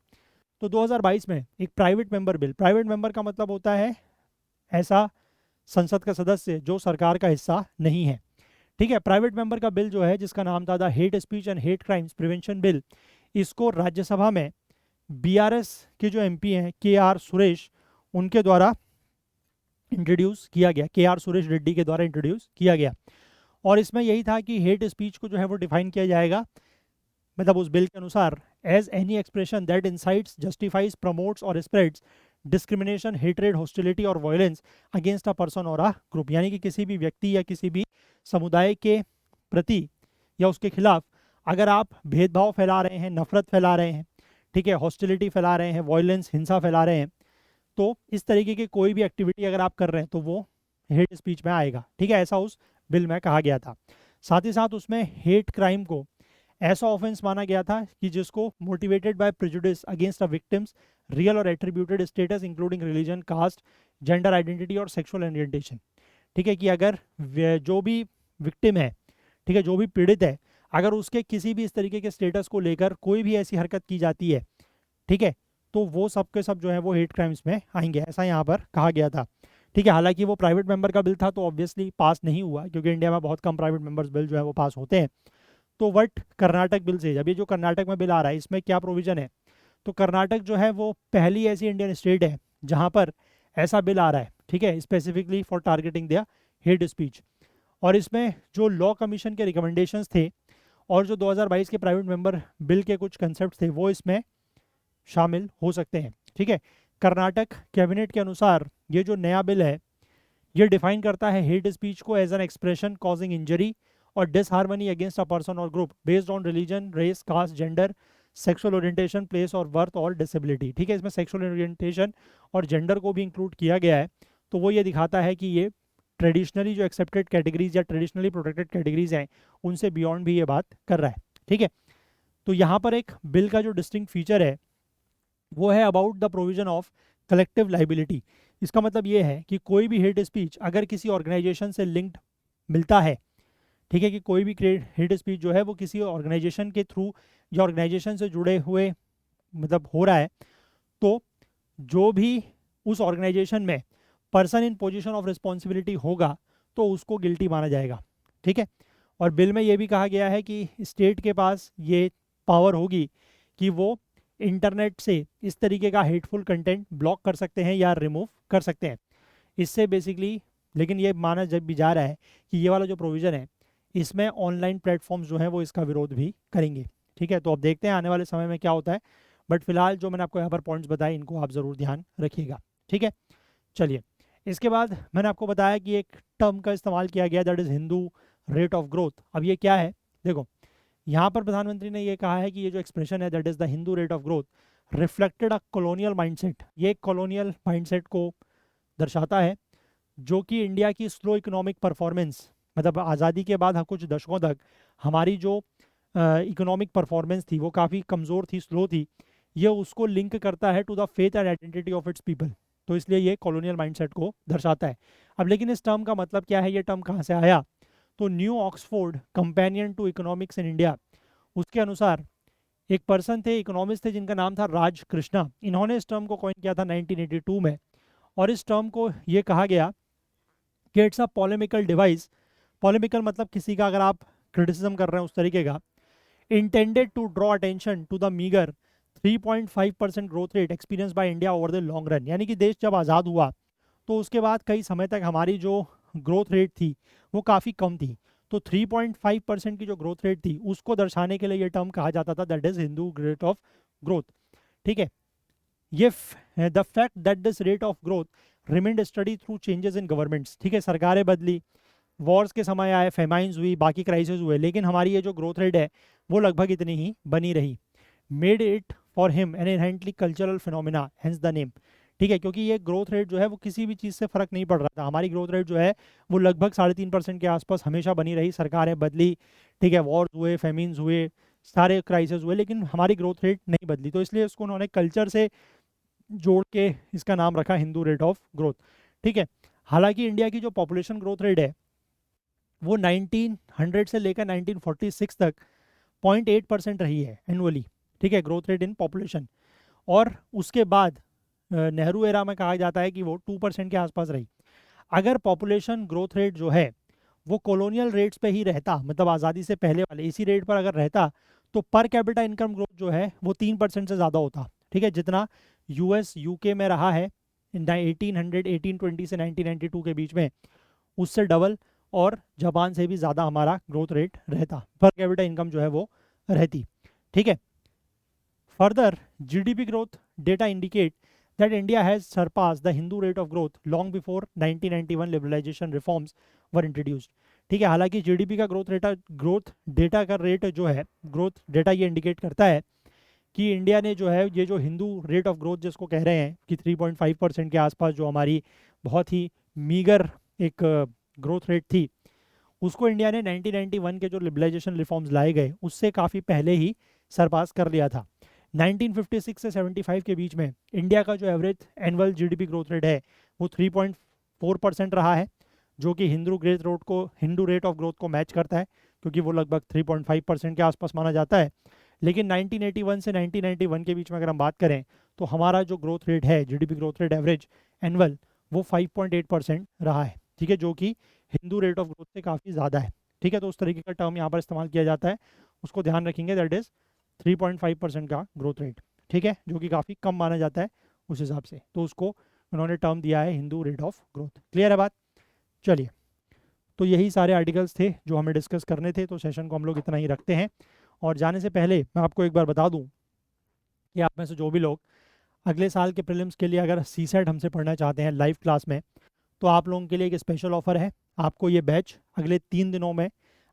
तो 2022 में एक प्राइवेट मेंबर का मतलब होता है ऐसा संसद का सदस्य जो सरकार का हिस्सा नहीं है। ठीक है, प्राइवेट मेंबर का बिल जो है जिसका नाम था the hate speech and hate crimes prevention bill, इसको राज्यसभा में बीआरएस के जो एमपी हैं के.आर. सुरेश उनके द्वारा इंट्रोड्यूस किया गया, के.आर. सुरेश रेड्डी के द्वारा इंट्रोड्यूस किया गया। और इसमें यही था कि हेट स्पीच को जो है वो डिफाइन किया जाएगा, मतलब उस बिल के अनुसार as any expression that incites, justifies, promotes और स्प्रेड्स डिस्क्रिमिनेशन, हेट्रेड, हॉस्टिलिटी और वायलेंस अगेंस्ट अ पर्सन और अ ग्रुप, यानी कि किसी भी व्यक्ति या किसी भी समुदाय के प्रति या उसके खिलाफ अगर आप भेदभाव फैला रहे हैं, नफरत फैला रहे हैं, ठीक है, हॉस्टिलिटी फैला रहे हैं, वायलेंस, हिंसा फैला रहे हैं, तो इस तरीके की कोई भी एक्टिविटी अगर आप कर रहे हैं तो वो हेट स्पीच में आएगा। ठीक है, ऐसा उस बिल में कहा गया था। साथ ही साथ उसमें हेट क्राइम को ऐसा ऑफेंस माना गया था कि जिसको motivated by prejudice against a victim's real और attributed status including religion, caste, gender identity और सेक्सुअल ओरिएंटेशन। ठीक है, कि अगर जो भी विक्टिम है, ठीक है, जो भी पीड़ित है, अगर उसके किसी भी इस तरीके के स्टेटस को लेकर कोई भी ऐसी हरकत की जाती है, ठीक है, तो वो सब के सब जो है वो हेट क्राइम्स में आएंगे, ऐसा यहाँ पर कहा गया था। ठीक है, हालांकि वो प्राइवेट मेंबर का बिल था तो ऑब्वियसली पास नहीं हुआ क्योंकि इंडिया में बहुत कम प्राइवेट मेंबर्स बिल जो है वो पास होते हैं। तो वट कर्नाटक बिल से, जब ये जो कर्नाटक में बिल आ रहा है इसमें क्या प्रोविजन है, तो कर्नाटक जो है वो पहली ऐसी इंडियन स्टेट है जहाँ पर ऐसा बिल आ रहा है। ठीक है, specifically for targeting the hate speech. और इसमें जो लॉ कमीशन के रिकमेंडेशंस थे और जो 2022 के प्राइवेट मेंबर बिल के कुछ कंसेप्ट थे वो इसमें शामिल हो सकते हैं। ठीक है, कर्नाटक कैबिनेट के अनुसार ये जो नया बिल है ये डिफाइन करता है हेट स्पीच को as an expression causing injury और डिसहार्मनी अगेंस्ट अ पर्सन और group based on religion, race, caste, gender, sexual orientation, place और वर्थ और डिसेबिलिटी। ठीक है, इसमें सेक्सुअल ओरिएंटेशन और जेंडर को भी इंक्लूड किया गया है। तो वो ये दिखाता है कि ये ट्रेडिशनली जो एक्सेप्टेड कैटेगरीज या ट्रेडिशनली प्रोटेक्टेड कैटेगरीज हैं उनसे बियॉन्ड भी ये बात कर रहा है। ठीक है, तो यहाँ पर एक बिल का जो डिस्टिंक्ट फीचर है वो है about the provision of collective liability. इसका मतलब ये है कि कोई भी हेट स्पीच अगर किसी ऑर्गेनाइजेशन से लिंक्ड मिलता है, ठीक है, कि कोई भी हेट स्पीच जो है वो किसी ऑर्गेनाइजेशन के थ्रू या ऑर्गेनाइजेशन से जुड़े हुए मतलब हो रहा है, तो जो भी उस ऑर्गेनाइजेशन में person in position of responsibility होगा तो उसको गिल्टी माना जाएगा। ठीक है, और बिल में ये भी कहा गया है कि स्टेट के पास ये पावर होगी कि वो इंटरनेट से इस तरीके का हेटफुल कंटेंट ब्लॉक कर सकते हैं या रिमूव कर सकते हैं। इससे बेसिकली, लेकिन ये माना जब भी जा रहा है कि ये वाला जो प्रोविज़न है इसमें ऑनलाइन प्लेटफॉर्म्स जो हैं वो इसका विरोध भी करेंगे। ठीक है, तो अब देखते हैं आने वाले समय में क्या होता है, बट फिलहाल जो मैंने आपको यहाँ पर पॉइंट्स बताए इनको आप ज़रूर ध्यान रखिएगा। ठीक है, चलिए, इसके बाद मैंने आपको बताया कि एक टर्म का इस्तेमाल किया गया, that is Hindu rate of growth. अब ये क्या है, देखो यहाँ पर प्रधानमंत्री ने ये कहा है कि ये जो एक्सप्रेशन है that is the Hindu rate of growth reflected a colonial mindset. ये कॉलोनियल माइंडसेट को दर्शाता है जो कि इंडिया की स्लो इकोनॉमिक परफॉर्मेंस, मतलब आज़ादी के बाद कुछ दशकों तक हमारी जो इकोनॉमिक परफॉर्मेंस थी वो काफ़ी कमज़ोर थी, स्लो थी, ये उसको लिंक करता है to the faith and identity of its people. तो इसलिए ये कॉलोनियल माइंडसेट को दर्शाता है। अब लेकिन इस टर्म का मतलब क्या है, ये टर्म कहाँ से आया, तो New Oxford Companion to Economics in India, उसके अनुसार एक पर्सन थे, इकोनॉमिस्ट थे, जिनका नाम था राज कृष्णा। इन्होंने इस टर्म को कॉइन किया था 1982 में, और इस टर्म को ये कहा गया कि इट्स अ पॉलेमिकल डिवाइस। पॉलेमिकल मतलब किसी का अगर आप क्रिटिसिज्म कर रहे हैं उस तरीके का, intended to draw attention to the meagre 3.5% growth rate experience by India over the long run. यानी कि देश जब आज़ाद हुआ तो उसके बाद कई समय तक हमारी जो ग्रोथ रेट थी वो काफ़ी कम थी। तो 3.5% की जो ग्रोथ रेट थी उसको दर्शाने के लिए ये टर्म कहा जाता था, that is Hindu rate of growth. ठीक है, ये the fact that this rate of growth remained study through changes in governments. ठीक है, सरकारें बदली, वॉर्स के समय आए, फेमाइंस हुई, बाकी क्राइसिस हुए, लेकिन हमारी ये जो ग्रोथ रेट है वो लगभग इतनी ही बनी रही। Made it for him an inherently cultural phenomena, hence the name. ठीक है, क्योंकि ये ग्रोथ रेट जो है वो किसी भी चीज़ से फ़र्क नहीं पड़ रहा था, हमारी ग्रोथ रेट जो है वो लगभग 3.5% के आसपास हमेशा बनी रही। सरकारें बदली, ठीक है, वॉर्स हुए, फेमिन्स हुए, सारे क्राइसिस हुए, लेकिन हमारी ग्रोथ रेट नहीं बदली। तो इसलिए इसको उन्होंने कल्चर से जोड़ के इसका नाम रखा हिंदू रेट ऑफ ग्रोथ। ठीक है, हालांकि इंडिया की जो पॉपुलेशन ग्रोथ रेट है वो 1900 से लेकर 1946 तक 0.8% रही है एनुअली। ठीक है, ग्रोथ रेट इन पॉपुलेशन, और उसके बाद नेहरू एरा में कहा जाता है कि वो 2% के आसपास रही। अगर पॉपुलेशन ग्रोथ रेट जो है वो कॉलोनियल रेट्स पे ही रहता, मतलब आज़ादी से पहले वाले इसी रेट पर अगर रहता, तो पर कैपिटा इनकम ग्रोथ जो है वो 3% से ज़्यादा होता। ठीक है, जितना यूएस यूके में रहा है 1820 से 1992 के बीच में, उससे डबल, और जापान से भी ज़्यादा हमारा ग्रोथ रेट रहता, पर कैपिटा इनकम जो है वो रहती। ठीक है, further GDP growth data indicate that India has surpassed the Hindu rate of growth long before 1991 liberalization reforms were introduced। ठीक है, हालांकि जीडीपी का ग्रोथ डेटा का रेट जो है, ग्रोथ डेटा ये इंडिकेट करता है कि इंडिया ने जो है ये जो हिंदू रेट ऑफ ग्रोथ जिसको कह रहे हैं कि 3.5% के आसपास जो हमारी बहुत ही मीगर एक ग्रोथ रेट थी, उसको इंडिया ने 1991 के जो लिबरलाइजेशन रिफॉर्म्स लाए गए उससे काफ़ी पहले ही सरपास कर लिया था। 1956 से 75 के बीच में इंडिया का जो average annual GDP growth rate है वो 3.4% रहा है, जो कि हिंदू रेट ऑफ ग्रोथ को मैच करता है, क्योंकि वो लगभग 3.5% के आसपास माना जाता है। लेकिन 1981 से 1991 के बीच में अगर हम बात करें तो हमारा जो ग्रोथ रेट है, GDP growth rate average annual, वो 5.8% रहा है। ठीक है, जो कि हिंदू रेट ऑफ ग्रोथ से काफ़ी ज़्यादा है। ठीक है, तो उस तरीके का टर्म यहाँ पर इस्तेमाल किया जाता है, उसको ध्यान रखेंगे, दैट इज़ 3.5% का ग्रोथ रेट। ठीक है, जो कि काफ़ी कम माना जाता है उस हिसाब से, तो उसको उन्होंने टर्म दिया है Hindu rate of growth. Clear है बात? चलिए, तो यही सारे आर्टिकल्स थे जो हमें डिस्कस करने थे, तो सेशन को हम लोग इतना ही रखते हैं। और जाने से पहले मैं आपको एक बार बता दूं कि आप में से जो भी लोग अगले साल के प्रीलिम्स के लिए अगर सीसेट हमसे पढ़ना चाहते हैं लाइव क्लास में, तो आप लोगों के लिए एक स्पेशल ऑफर है। आपको ये बैच अगले 3 दिनों में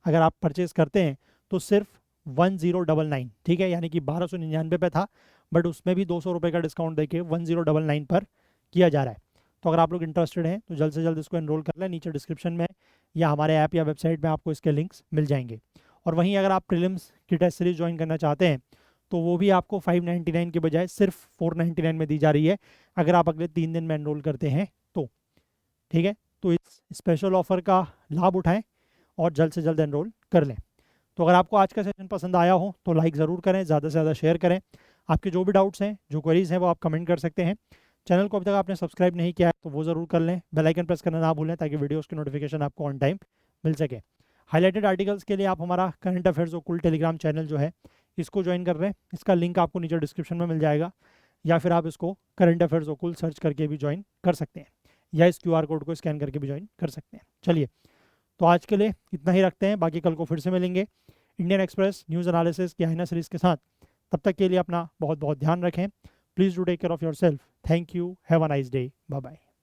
अगर आप परचेज़ करते हैं तो सिर्फ 1099, ठीक है, यानी कि 1299 पे था, बट उसमें भी 200 रुपये का डिस्काउंट देके 1099 पर किया जा रहा है। तो अगर आप लोग इंटरेस्टेड हैं तो जल्द से जल्द इसको एनरोल कर लें। नीचे डिस्क्रिप्शन में या हमारे ऐप या वेबसाइट में आपको इसके लिंक्स मिल जाएंगे। और वहीं अगर आप प्रीलिम्स की टेस्ट सीरीज ज्वाइन करना चाहते हैं तो वो भी आपको 599 के बजाय सिर्फ 499 में दी जा रही है, अगर आप अगले 3 दिन में एनरोल करते हैं तो, ठीक है। तो इस स्पेशल ऑफर का लाभ उठाएं और जल्द से जल्द एनरोल कर लें। तो अगर आपको आज का सेशन पसंद आया हो तो लाइक ज़रूर करें, ज़्यादा से ज़्यादा शेयर करें। आपके जो भी डाउट्स हैं, जो क्वेरीज हैं, वो आप कमेंट कर सकते हैं। चैनल को अभी तक आपने सब्सक्राइब नहीं किया है तो वो ज़रूर कर लें। बेल आइकन प्रेस करना ना भूलें ताकि वीडियोस की नोटिफिकेशन आपको ऑन टाइम मिल सके। हाईलाइटेड आर्टिकल्स के लिए आप हमारा करंट अफेयर्स ओकुल टेलीग्राम चैनल जो है इसको ज्वाइन कर रहे हैं। इसका लिंक आपको नीचे डिस्क्रिप्शन में मिल जाएगा, या फिर आप इसको करंट अफेयर्स ओकुल सर्च करके भी ज्वाइन कर सकते हैं, या इस QR कोड को स्कैन करके भी ज्वाइन कर सकते हैं। चलिए, तो आज के लिए इतना ही रखते हैं, बाकी कल को फिर से मिलेंगे इंडियन एक्सप्रेस न्यूज़ एनालिसिस की हाइना सीरीज़ के साथ। तब तक के लिए अपना बहुत बहुत ध्यान रखें। Please do take care of yourself. Thank you. Have a nice day. Bye bye.